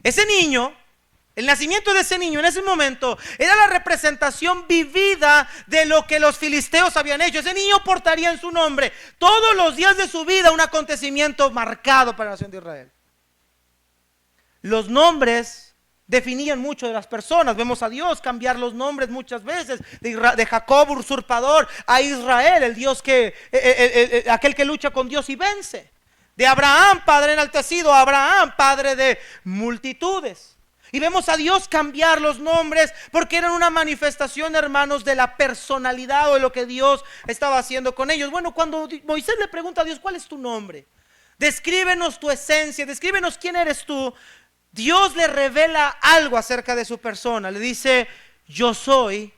[SPEAKER 1] Ese niño, el nacimiento de ese niño en ese momento era la representación vivida de lo que los filisteos habían hecho. Ese niño portaría en su nombre todos los días de su vida un acontecimiento marcado para la nación de Israel. Los nombres definían mucho de las personas. Vemos a Dios cambiar los nombres muchas veces, de Jacob usurpador a Israel, el Dios aquel que lucha con Dios y vence. De Abraham, padre enaltecido, a Abraham, padre de multitudes. Y vemos a Dios cambiar los nombres porque eran una manifestación, hermanos, de la personalidad o de lo que Dios estaba haciendo con ellos. Bueno, cuando Moisés le pregunta a Dios, ¿cuál es tu nombre? Descríbenos tu esencia, descríbenos quién eres tú. Dios le revela algo acerca de su persona. Le dice, yo soy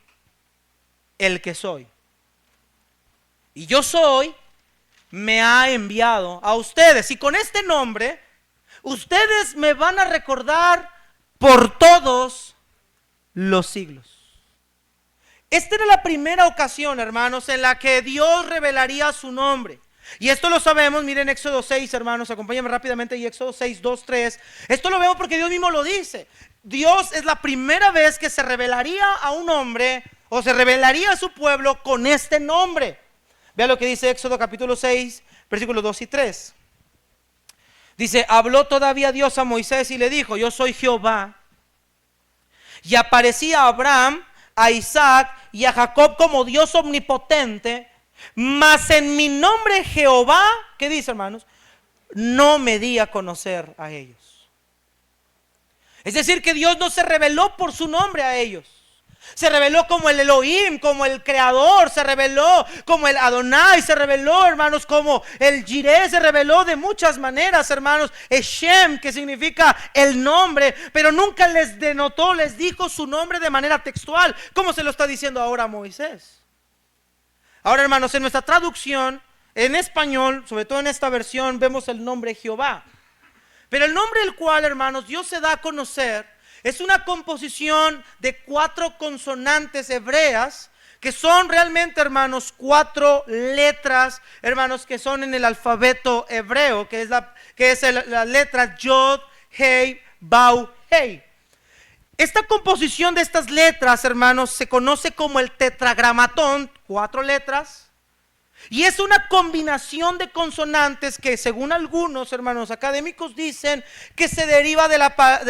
[SPEAKER 1] el que soy. Y yo soy, me ha enviado a ustedes. Y con este nombre, ustedes me van a recordar por todos los siglos. Esta era la primera ocasión, hermanos, en la que Dios revelaría su nombre. Y esto lo sabemos, miren Éxodo 6, hermanos, acompáñenme rápidamente y Éxodo 6, 2, 3. Esto lo vemos porque Dios mismo lo dice. Dios es la primera vez que se revelaría a un hombre o se revelaría a su pueblo con este nombre. Vea lo que dice Éxodo capítulo 6, versículos 2 y 3. Dice, habló todavía Dios a Moisés y le dijo, yo soy Jehová. Y aparecía a Abraham, a Isaac y a Jacob como Dios omnipotente, mas en mi nombre Jehová, ¿qué dice, hermanos? No me di a conocer a ellos. Es decir, que Dios no se reveló por su nombre a ellos. Se reveló como el Elohim, como el Creador, se reveló como el Adonai, se reveló, hermanos, como el Jireh, se reveló de muchas maneras, hermanos. Eshem, que significa el nombre, pero nunca les denotó, les dijo su nombre de manera textual, como se lo está diciendo ahora a Moisés. Ahora, hermanos, en nuestra traducción, en español, sobre todo en esta versión, vemos el nombre Jehová. Pero el nombre el cual, hermanos, Dios se da a conocer es una composición de 4 consonantes hebreas que son realmente, hermanos, 4 letras, hermanos, que son en el alfabeto hebreo, que es la letra Yod, Hei, Bau, Hei. Esta composición de estas letras, hermanos, se conoce como el tetragramatón, 4 letras. Y es una combinación de consonantes que, según algunos, hermanos académicos, dicen que se deriva de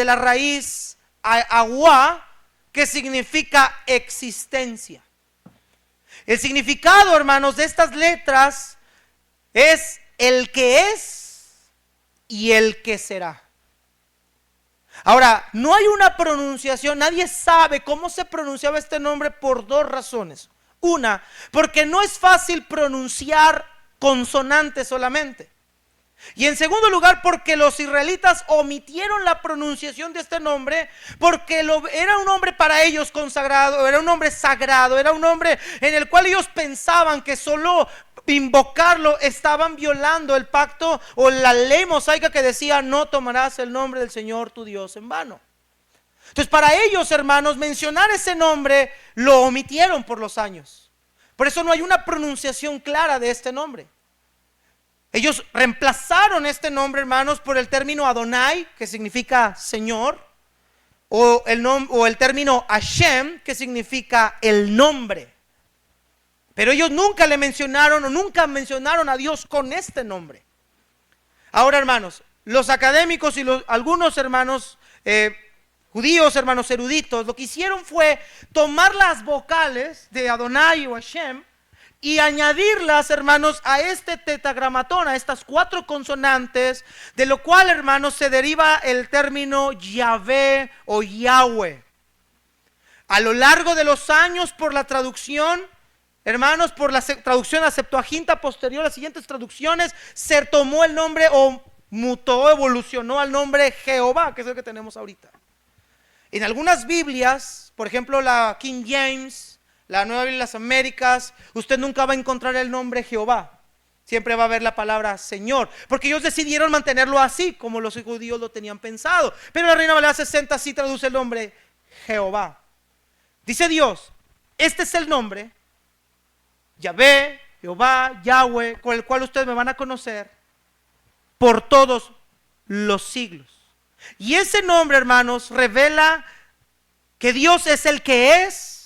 [SPEAKER 1] la raíz agua, que significa existencia. El significado, hermanos, de estas letras es el que es y el que será. Ahora, no hay una pronunciación, nadie sabe cómo se pronunciaba este nombre por 2 razones. Una, porque no es fácil pronunciar consonantes solamente. Y en segundo lugar, porque los israelitas omitieron la pronunciación de este nombre, porque era un nombre para ellos consagrado, era un nombre sagrado, era un nombre en el cual ellos pensaban que solo invocarlo estaban violando el pacto o la ley mosaica que decía no tomarás el nombre del Señor tu Dios en vano. Entonces, para ellos, hermanos, mencionar ese nombre lo omitieron por los años. Por eso no hay una pronunciación clara de este nombre. Ellos reemplazaron este nombre, hermanos, por el término Adonai, que significa Señor, o el término Hashem, que significa el nombre. Pero ellos nunca le mencionaron o nunca mencionaron a Dios con este nombre. Ahora, hermanos, los académicos y algunos hermanos judíos, hermanos eruditos, lo que hicieron fue tomar las vocales de Adonai o Hashem y añadirlas, hermanos, a este tetragramatón, a estas 4 consonantes, de lo cual, hermanos, se deriva el término Yahvé o Yahweh. A lo largo de los años, por la traducción, hermanos, por la traducción a la Septuaginta posterior, las siguientes traducciones, se tomó el nombre o mutó, evolucionó al nombre Jehová, que es el que tenemos ahorita. En algunas Biblias, por ejemplo la King James, la Nueva Biblia de las Américas, usted nunca va a encontrar el nombre Jehová. Siempre va a haber la palabra Señor, porque ellos decidieron mantenerlo así, como los judíos lo tenían pensado. Pero la Reina Valera 60 sí traduce el nombre Jehová. Dice Dios, este es el nombre, Yahvé, Jehová, Yahweh, con el cual ustedes me van a conocer por todos los siglos. Y ese nombre, hermanos, revela que Dios es el que es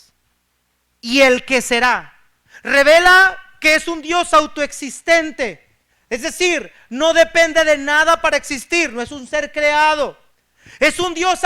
[SPEAKER 1] y el que será. Revela que es un Dios autoexistente. Es decir, no depende de nada para existir, no es un ser creado. Es un Dios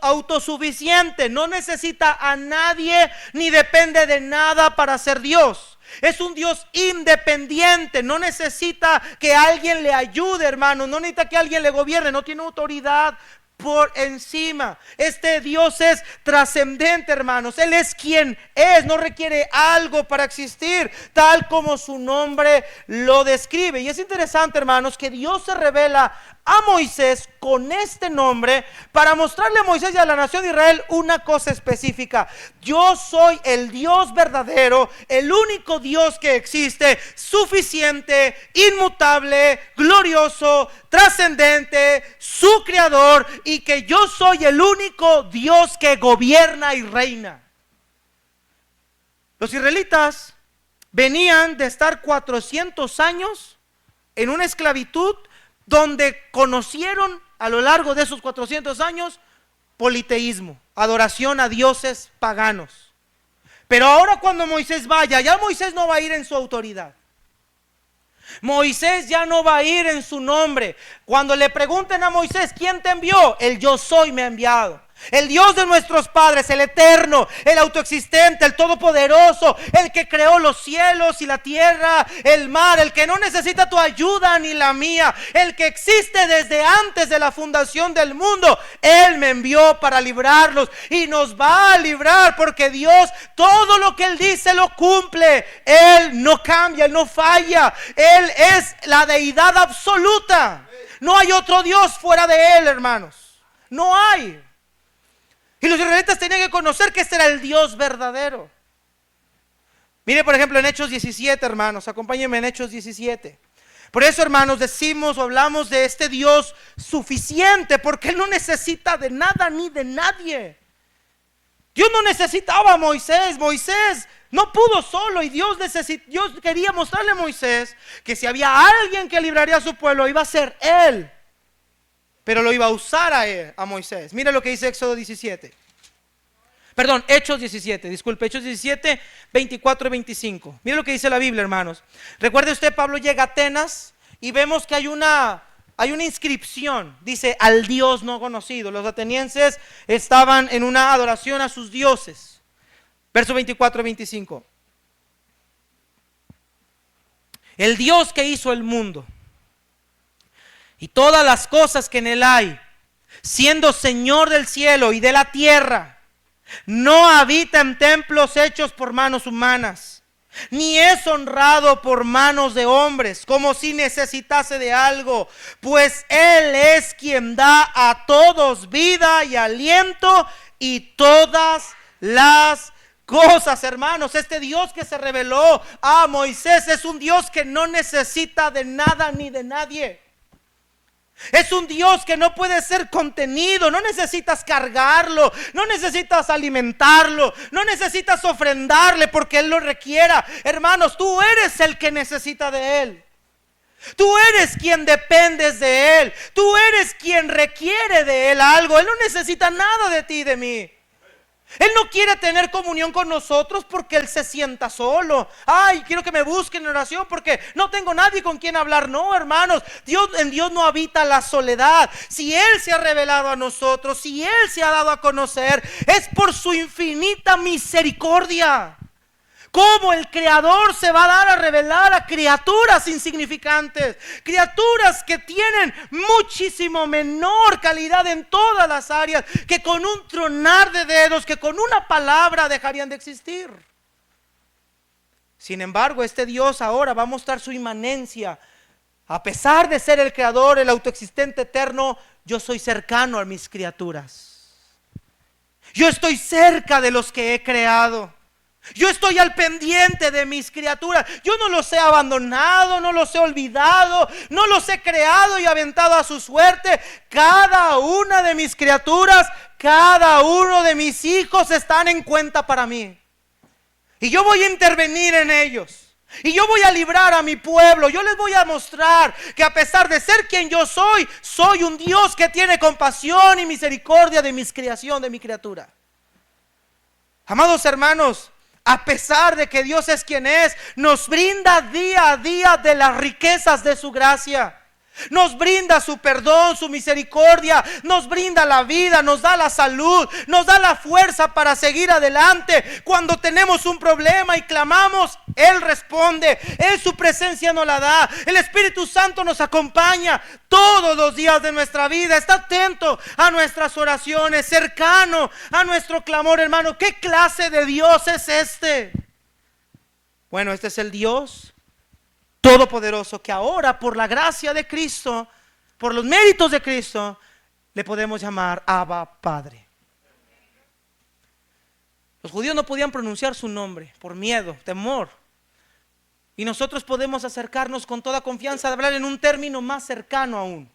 [SPEAKER 1] autosuficiente, no necesita a nadie ni depende de nada para ser Dios. Es un Dios independiente, no necesita que alguien le ayude, hermano, no necesita que alguien le gobierne, no tiene autoridad por encima. Este Dios es trascendente, hermanos. Él es quien es, no requiere algo para existir, tal como su nombre lo describe. Y es interesante, hermanos, que Dios se revela a Moisés con este nombre para mostrarle a Moisés y a la nación de Israel una cosa específica. Yo soy el Dios verdadero, el único Dios que existe, suficiente, inmutable, glorioso, trascendente, su creador, y que yo soy el único Dios que gobierna y reina. Los israelitas venían de estar 400 años en una esclavitud donde conocieron a lo largo de esos 400 años politeísmo, adoración a dioses paganos. Pero ahora cuando Moisés vaya, ya Moisés no va a ir en su autoridad. Moisés ya no va a ir en su nombre. Cuando le pregunten a Moisés, ¿quién te envió? El yo soy me ha enviado. El Dios de nuestros padres, el eterno, el autoexistente, el todopoderoso, el que creó los cielos y la tierra, el mar, el que no necesita tu ayuda ni la mía, el que existe desde antes de la fundación del mundo. Él me envió para librarlos y nos va a librar, porque Dios todo lo que Él dice lo cumple. Él no cambia, Él no falla. Él es la deidad absoluta. No hay otro Dios fuera de Él, hermanos. No hay. Y los israelitas tenían que conocer que este era el Dios verdadero. Mire, por ejemplo, en Hechos 17, hermanos, acompáñenme en Hechos 17. Por eso, hermanos, decimos o hablamos de este Dios suficiente, porque Él no necesita de nada ni de nadie. Dios no necesitaba a Moisés. Moisés no pudo solo, y Dios quería mostrarle a Moisés que si había alguien que libraría a su pueblo, iba a ser Él. Pero lo iba a usar a Moisés. Mire lo que dice Hechos 17, disculpe, Hechos 17, 24 y 25. Mire lo que dice la Biblia, hermanos. Recuerde usted, Pablo llega a Atenas y vemos que hay una inscripción, dice al Dios no conocido. Los atenienses estaban en una adoración a sus dioses. Verso 24 y 25. El Dios que hizo el mundo y todas las cosas que en él hay, siendo Señor del cielo y de la tierra, no habita en templos hechos por manos humanas, ni es honrado por manos de hombres, como si necesitase de algo, pues Él es quien da a todos vida y aliento y todas las cosas, hermanos. Este Dios que se reveló a Moisés es un Dios que no necesita de nada ni de nadie. Es un Dios que no puede ser contenido. No necesitas cargarlo, no necesitas alimentarlo, no necesitas ofrendarle porque Él lo requiera. Hermanos, tú eres el que necesita de Él. Tú eres quien dependes de Él. Tú eres quien requiere de Él algo. Él no necesita nada de ti y de mí. Él no quiere tener comunión con nosotros porque Él se sienta solo. Ay, quiero que me busquen en oración porque no tengo nadie con quien hablar. No, hermanos, en Dios no habita la soledad. Si Él se ha revelado a nosotros, si Él se ha dado a conocer, es por su infinita misericordia. ¿Cómo el Creador se va a dar a revelar a criaturas insignificantes? Criaturas que tienen muchísimo menor calidad en todas las áreas, que con un tronar de dedos, que con una palabra dejarían de existir. Sin embargo, este Dios ahora va a mostrar su inmanencia. A pesar de ser el Creador, el autoexistente eterno, yo soy cercano a mis criaturas. Yo estoy cerca de los que he creado. Yo estoy al pendiente de mis criaturas. Yo no los he abandonado, no los he olvidado, no los he creado y aventado a su suerte. Cada una de mis criaturas, cada uno de mis hijos están en cuenta para mí. Y yo voy a intervenir en ellos. Y yo voy a librar a mi pueblo. Yo les voy a mostrar que a pesar de ser quien yo soy, soy un Dios que tiene compasión y misericordia de mis creación, de mi criatura. Amados hermanos, a pesar de que Dios es quien es, nos brinda día a día de las riquezas de su gracia. Nos brinda su perdón, su misericordia, nos brinda la vida, nos da la salud, nos da la fuerza para seguir adelante. Cuando tenemos un problema y clamamos, Él responde, Él su presencia nos la da. El Espíritu Santo nos acompaña todos los días de nuestra vida. Está atento a nuestras oraciones, cercano a nuestro clamor, hermano. ¿Qué clase de Dios es este? Bueno, este es el Dios todopoderoso que ahora, por la gracia de Cristo, por los méritos de Cristo, le podemos llamar Abba Padre. Los judíos no podían pronunciar su nombre por miedo, temor. Y nosotros podemos acercarnos con toda confianza de hablar en un término más cercano aún: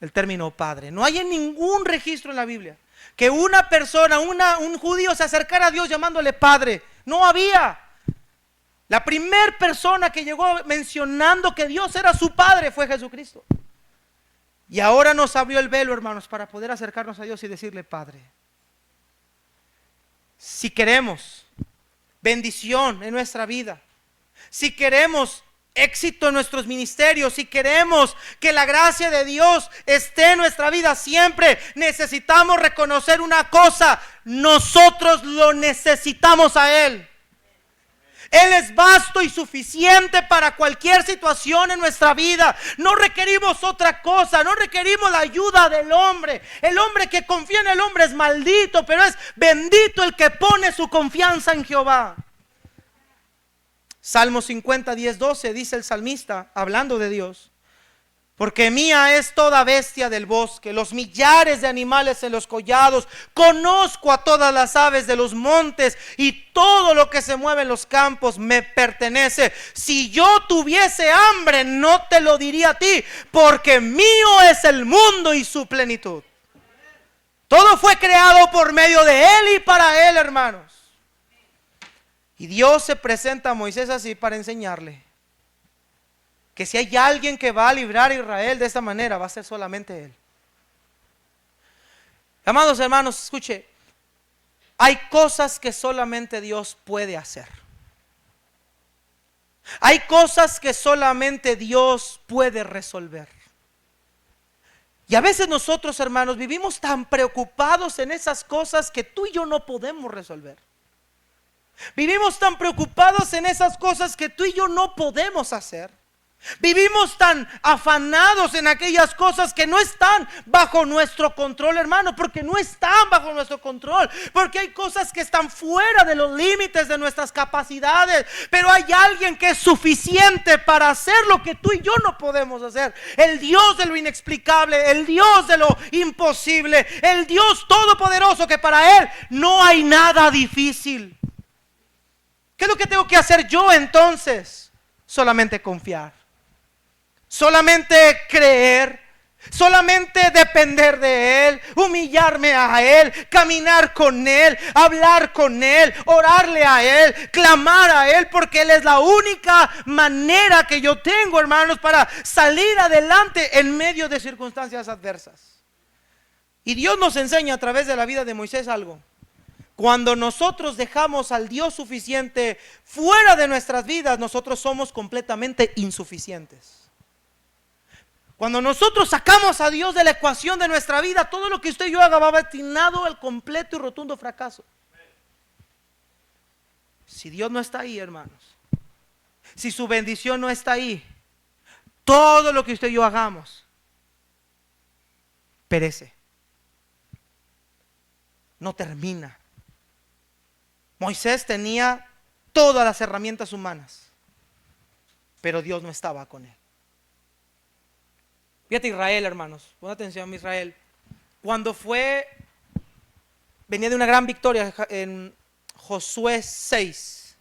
[SPEAKER 1] el término Padre. No hay en ningún registro en la Biblia que una persona, un judío se acercara a Dios llamándole Padre. No había. La primera persona que llegó mencionando que Dios era su Padre fue Jesucristo. Y ahora nos abrió el velo, hermanos, para poder acercarnos a Dios y decirle Padre. Si queremos bendición en nuestra vida, si queremos éxito en nuestros ministerios, si queremos que la gracia de Dios esté en nuestra vida siempre, necesitamos reconocer una cosa: nosotros lo necesitamos a Él. Él es vasto y suficiente para cualquier situación en nuestra vida. No requerimos otra cosa, no requerimos la ayuda del hombre. El hombre que confía en el hombre es maldito, pero es bendito el que pone su confianza en Jehová. Salmo 50, 10, 12 dice el salmista, hablando de Dios: porque mía es toda bestia del bosque, los millares de animales en los collados. Conozco a todas las aves de los montes, y todo lo que se mueve en los campos me pertenece. Si yo tuviese hambre, no te lo diría a ti, porque mío es el mundo y su plenitud. Todo fue creado por medio de Él y para Él, hermanos. Y Dios se presenta a Moisés así para enseñarle que si hay alguien que va a librar a Israel de esta manera, va a ser solamente Él. Amados hermanos, escuche, hay cosas que solamente Dios puede hacer. Hay cosas que solamente Dios puede resolver. Y a veces nosotros, hermanos, vivimos tan preocupados en esas cosas que tú y yo no podemos resolver. Vivimos tan preocupados en esas cosas que tú y yo no podemos hacer. Vivimos tan afanados en aquellas cosas que no están bajo nuestro control, hermano, porque no están bajo nuestro control, porque hay cosas que están fuera de los límites de nuestras capacidades. Pero hay alguien que es suficiente para hacer lo que tú y yo no podemos hacer: el Dios de lo inexplicable, el Dios de lo imposible, el Dios todopoderoso, que para Él no hay nada difícil. ¿Qué es lo que tengo que hacer yo entonces? Solamente confiar, solamente creer, solamente depender de Él, humillarme a Él, caminar con Él, hablar con Él, orarle a Él, clamar a Él, porque Él es la única manera que yo tengo, hermanos, para salir adelante en medio de circunstancias adversas. Y Dios nos enseña a través de la vida de Moisés algo: cuando nosotros dejamos al Dios suficiente fuera de nuestras vidas, nosotros somos completamente insuficientes. Cuando nosotros sacamos a Dios de la ecuación de nuestra vida, todo lo que usted y yo haga va destinado al completo y rotundo fracaso. Si Dios no está ahí, hermanos, si su bendición no está ahí, todo lo que usted y yo hagamos perece, no termina. Moisés tenía todas las herramientas humanas, pero Dios no estaba con él. Fíjate Israel, hermanos, pon atención a Israel. Cuando venía de una gran victoria en Josué 6.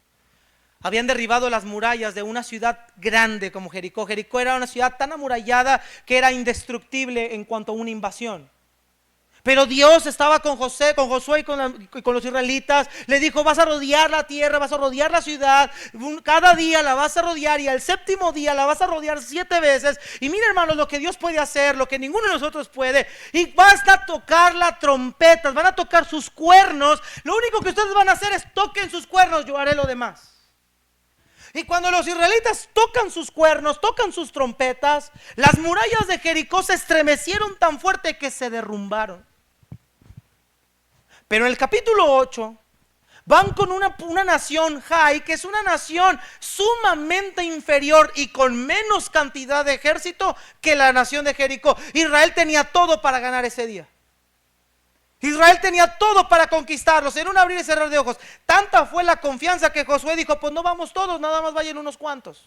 [SPEAKER 1] Habían derribado las murallas de una ciudad grande como Jericó. Jericó era una ciudad tan amurallada que era indestructible en cuanto a una invasión. Pero Dios estaba con Josué y con los israelitas. Le dijo: vas a rodear la tierra, vas a rodear la ciudad. Cada día la vas a rodear y al séptimo día la vas a rodear 7 veces. Y mira, hermanos, lo que Dios puede hacer, lo que ninguno de nosotros puede. Y vas a tocar las trompetas, van a tocar sus cuernos. Lo único que ustedes van a hacer es toquen sus cuernos, yo haré lo demás. Y cuando los israelitas tocan sus cuernos, tocan sus trompetas, las murallas de Jericó se estremecieron tan fuerte que se derrumbaron. Pero en el capítulo 8 van con una nación Jai, que es una nación sumamente inferior y con menos cantidad de ejército que la nación de Jericó. Israel tenía todo para ganar ese día. Israel tenía todo para conquistarlos en un abrir y cerrar de ojos. Tanta fue la confianza que Josué dijo: pues no vamos todos, nada más vayan unos cuantos.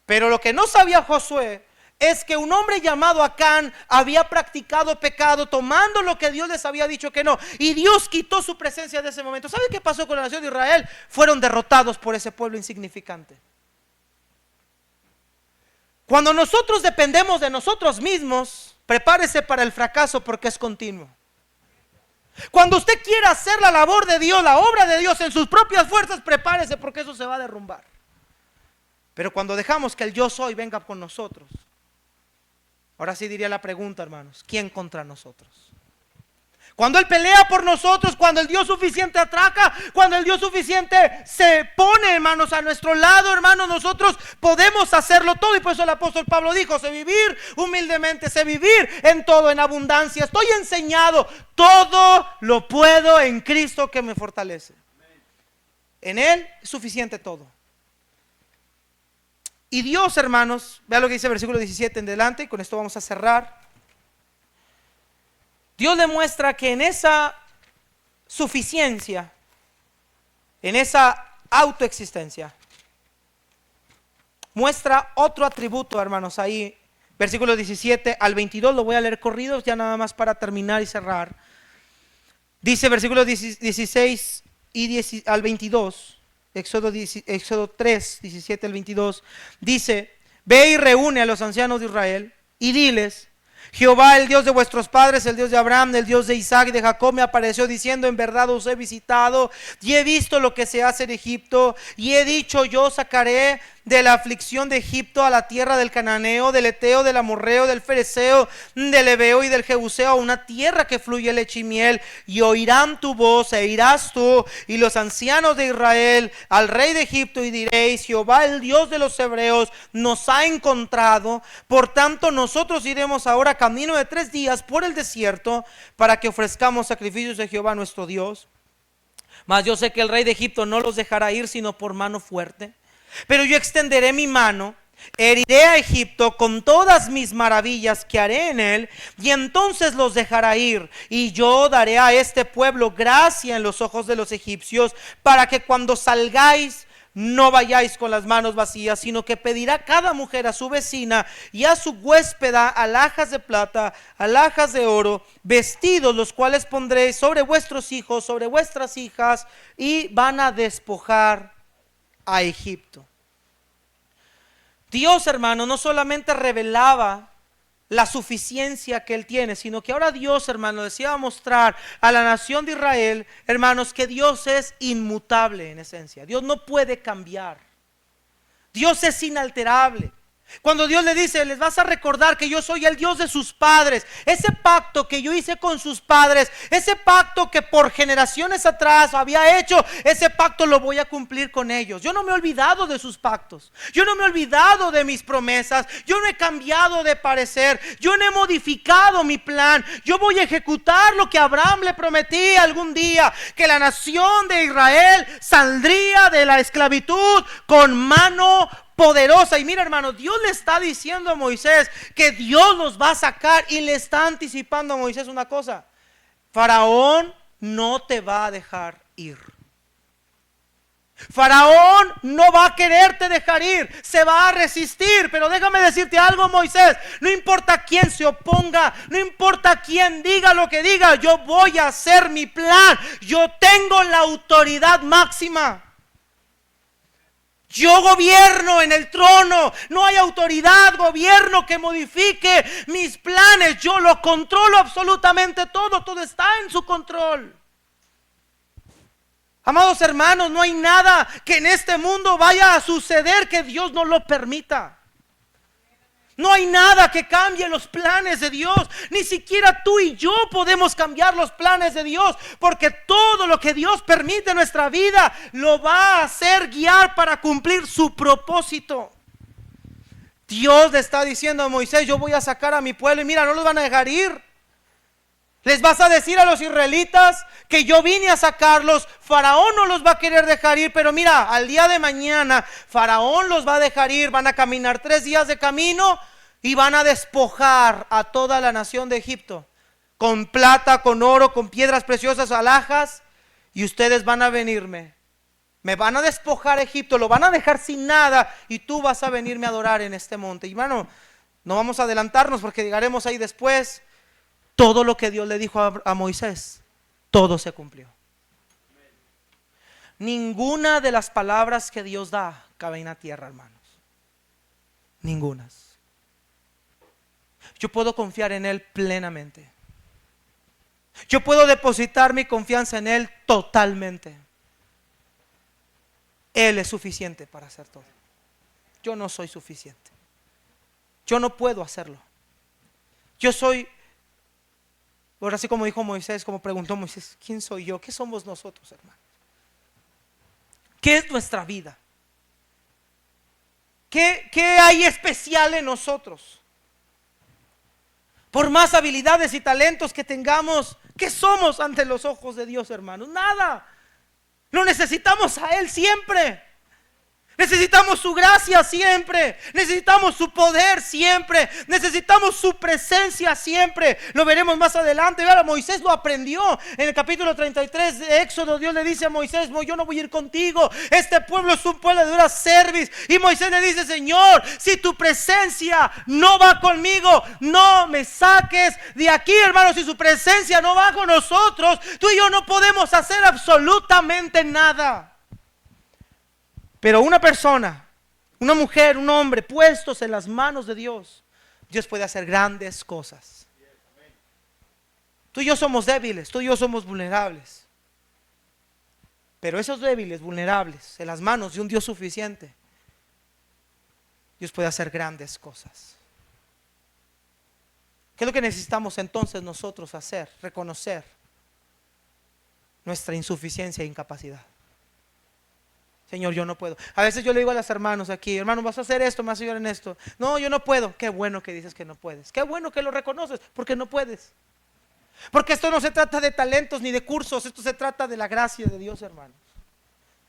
[SPEAKER 1] Pero lo que no sabía Josué es que un hombre llamado Acán había practicado pecado, tomando lo que Dios les había dicho que no, y Dios quitó su presencia de ese momento. ¿Sabe qué pasó con la nación de Israel? Fueron derrotados por ese pueblo insignificante. Cuando nosotros dependemos de nosotros mismos, prepárese para el fracaso, porque es continuo. Cuando usted quiera hacer la labor de Dios, la obra de Dios en sus propias fuerzas, prepárese, porque eso se va a derrumbar. Pero cuando dejamos que el yo soy venga con nosotros, ahora sí diría la pregunta, hermanos: ¿quién contra nosotros? Cuando Él pelea por nosotros, cuando el Dios suficiente atraca, cuando el Dios suficiente se pone, hermanos, a nuestro lado, hermanos, nosotros podemos hacerlo todo. Y por eso el apóstol Pablo dijo: sé vivir humildemente, sé vivir en todo, en abundancia. Estoy enseñado, todo lo puedo en Cristo que me fortalece. En Él es suficiente todo. Y Dios, hermanos, vea lo que dice el versículo 17 en adelante, y con esto vamos a cerrar. Dios demuestra que en esa suficiencia, en esa autoexistencia, muestra otro atributo, hermanos. Ahí, versículos 17 al 22, lo voy a leer corridos ya nada más para terminar y cerrar. Dice versículos 16 al 22, Éxodo 3, 17 al 22, dice: ve y reúne a los ancianos de Israel y diles: Jehová, el Dios de vuestros padres, el Dios de Abraham, el Dios de Isaac y de Jacob, me apareció diciendo: en verdad os he visitado y he visto lo que se hace en Egipto, y he dicho: yo sacaré de la aflicción de Egipto a la tierra del cananeo, del eteo, del amorreo, del fereceo, del heveo y del jebuseo, a una tierra que fluye leche y miel. Y oirán tu voz e irás tú y los ancianos de Israel al rey de Egipto, y diréis: Jehová, el Dios de los hebreos, nos ha encontrado. Por tanto nosotros iremos ahora camino de 3 días por el desierto, para que ofrezcamos sacrificios a Jehová nuestro Dios. Mas yo sé que el rey de Egipto no los dejará ir sino por mano fuerte. Pero yo extenderé mi mano, heriré a Egipto con todas mis maravillas que haré en él, y entonces los dejará ir. Y yo daré a este pueblo gracia en los ojos de los egipcios, para que cuando salgáis no vayáis con las manos vacías, sino que pedirá cada mujer a su vecina y a su huéspeda alhajas de plata, alhajas de oro, vestidos, los cuales pondréis sobre vuestros hijos, sobre vuestras hijas, y van a despojar a Egipto. Dios, hermano, no solamente revelaba la suficiencia que Él tiene, sino que ahora Dios, hermano, decía mostrar a la nación de Israel, hermanos, que Dios es inmutable en esencia. Dios no puede cambiar. Dios es inalterable. Cuando Dios le dice: les vas a recordar que yo soy el Dios de sus padres, ese pacto que yo hice con sus padres, ese pacto que por generaciones atrás había hecho, ese pacto lo voy a cumplir con ellos. Yo no me he olvidado de sus pactos, yo no me he olvidado de mis promesas, yo no he cambiado de parecer, yo no he modificado mi plan. Yo voy a ejecutar lo que Abraham le prometí algún día, que la nación de Israel saldría de la esclavitud con mano poderosa. Y mira, hermano, Dios le está diciendo a Moisés que Dios los va a sacar, y le está anticipando a Moisés una cosa: Faraón no te va a dejar ir. Faraón no va a quererte dejar ir, se va a resistir. Pero déjame decirte algo, Moisés, no importa quién se oponga, no importa quién diga lo que diga, yo voy a hacer mi plan. Yo tengo la autoridad máxima. Yo gobierno en el trono. No hay autoridad, gobierno que modifique mis planes. Yo lo controlo absolutamente todo. Todo está en su control. Amados hermanos, no hay nada que en este mundo vaya a suceder que Dios no lo permita. No hay nada que cambie los planes de Dios. Ni siquiera tú y yo podemos cambiar los planes de Dios, porque todo lo que Dios permite en nuestra vida lo va a hacer guiar para cumplir su propósito. Dios le está diciendo a Moisés: yo voy a sacar a mi pueblo y mira, no los van a dejar ir. Les vas a decir a los israelitas que yo vine a sacarlos. Faraón no los va a querer dejar ir, pero mira, al día de mañana Faraón los va a dejar ir. Van a caminar 3 días de camino y van a despojar a toda la nación de Egipto con plata, con oro, con piedras preciosas, alhajas. Y ustedes van a venirme, me van a despojar Egipto, lo van a dejar sin nada, y tú vas a venirme a adorar en este monte. Y hermano, no vamos a adelantarnos porque llegaremos ahí después. Todo lo que Dios le dijo a Moisés, todo se cumplió. Ninguna de las palabras que Dios da cabe en la tierra, hermanos. Ninguna. Yo puedo confiar en Él plenamente. Yo puedo depositar mi confianza en Él totalmente. Él es suficiente para hacer todo. Yo no soy suficiente. Yo no puedo hacerlo. Yo soy... Ahora sí, como dijo Moisés, como preguntó Moisés, ¿quién soy yo? ¿Qué somos nosotros, hermanos? ¿Qué es nuestra vida? ¿Qué hay especial en nosotros? Por más habilidades y talentos que tengamos, ¿qué somos ante los ojos de Dios, hermanos? Nada. Lo necesitamos a Él siempre. Necesitamos su gracia siempre. Necesitamos su poder siempre. Necesitamos su presencia siempre. Lo veremos más adelante. Vean, Moisés lo aprendió. En el capítulo 33 de Éxodo, Dios le dice a Moisés: yo no voy a ir contigo. Este pueblo es un pueblo de dura cerviz. Y Moisés le dice: Señor, si tu presencia no va conmigo, no me saques de aquí, hermanos. Si su presencia no va con nosotros, tú y yo no podemos hacer absolutamente nada. Pero una persona, una mujer, un hombre puestos en las manos de Dios, Dios puede hacer grandes cosas. Tú y yo somos débiles, tú y yo somos vulnerables. Pero esos débiles, vulnerables, en las manos de un Dios suficiente, Dios puede hacer grandes cosas. ¿Qué es lo que necesitamos entonces nosotros hacer? Reconocer nuestra insuficiencia e incapacidad. Señor, yo no puedo. A veces yo le digo a los hermanos aquí: hermano, vas a hacer esto, me vas a ayudar en esto. No, yo no puedo. Qué bueno que dices que no puedes. Qué bueno que lo reconoces, porque no puedes. Porque esto no se trata de talentos ni de cursos. Esto se trata de la gracia de Dios, hermanos.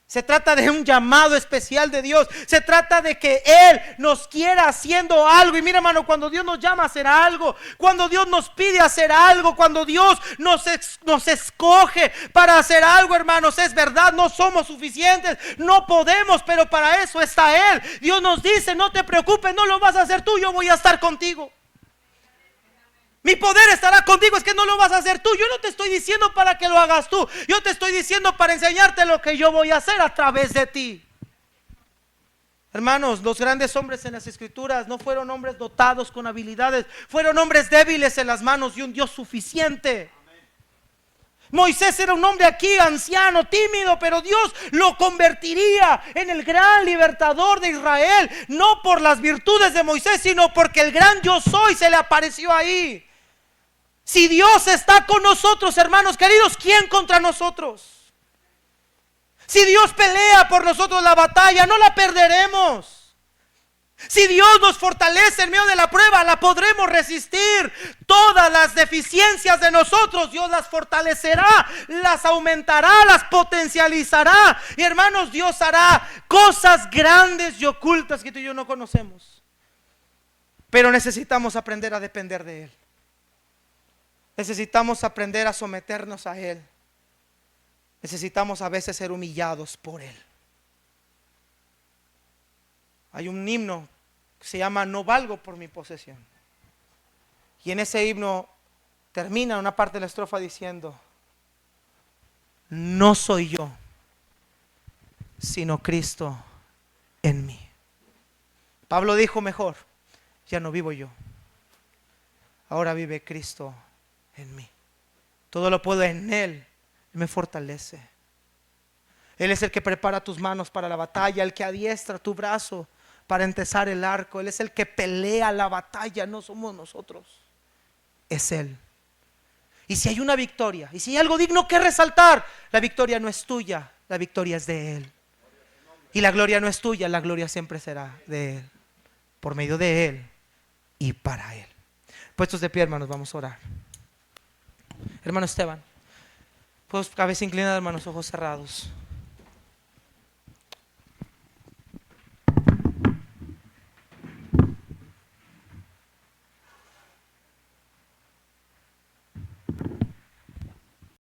[SPEAKER 1] Se trata de un llamado especial de Dios. Se trata de que Él nos quiera haciendo algo. Y mira, hermano, cuando Dios nos llama a hacer algo, cuando Dios nos pide hacer algo, cuando Dios nos escoge para hacer algo, hermanos, es verdad, no somos suficientes, no podemos, pero para eso está Él. Dios nos dice: no te preocupes, no lo vas a hacer tú, yo voy a estar contigo. Mi poder estará contigo. Es que no lo vas a hacer tú. Yo no te estoy diciendo para que lo hagas tú. Yo te estoy diciendo para enseñarte lo que yo voy a hacer a través de ti. Hermanos, los grandes hombres en las escrituras no fueron hombres dotados con habilidades. Fueron hombres débiles en las manos de un Dios suficiente. Moisés era un hombre aquí, anciano, tímido, pero Dios lo convertiría en el gran libertador de Israel. No por las virtudes de Moisés, sino porque el gran yo soy se le apareció ahí. Si Dios está con nosotros, hermanos queridos, ¿quién contra nosotros? Si Dios pelea por nosotros la batalla, no la perderemos. Si Dios nos fortalece en medio de la prueba, la podremos resistir. Todas las deficiencias de nosotros, Dios las fortalecerá, las aumentará, las potencializará. Y hermanos, Dios hará cosas grandes y ocultas que tú y yo no conocemos. Pero necesitamos aprender a depender de Él. Necesitamos aprender a someternos a Él. Necesitamos a veces ser humillados por Él. Hay un himno que se llama No valgo por mi posesión. Y en ese himno termina una parte de la estrofa diciendo: no soy yo, sino Cristo en mí. Pablo dijo mejor: ya no vivo yo, ahora vive Cristo en mí. Todo lo puedo en Él, Él me fortalece. Él es el que prepara tus manos para la batalla, el que adiestra tu brazo para entesar el arco. Él es el que pelea la batalla, no somos nosotros, es Él. Y si hay una victoria, y si hay algo digno que resaltar, la victoria no es tuya, la victoria es de Él. Y la gloria no es tuya, la gloria siempre será de Él, por medio de Él y para Él. Puestos de pie, hermanos, vamos a orar. Hermano Esteban, pues cabeza inclinada, hermanos, ojos cerrados.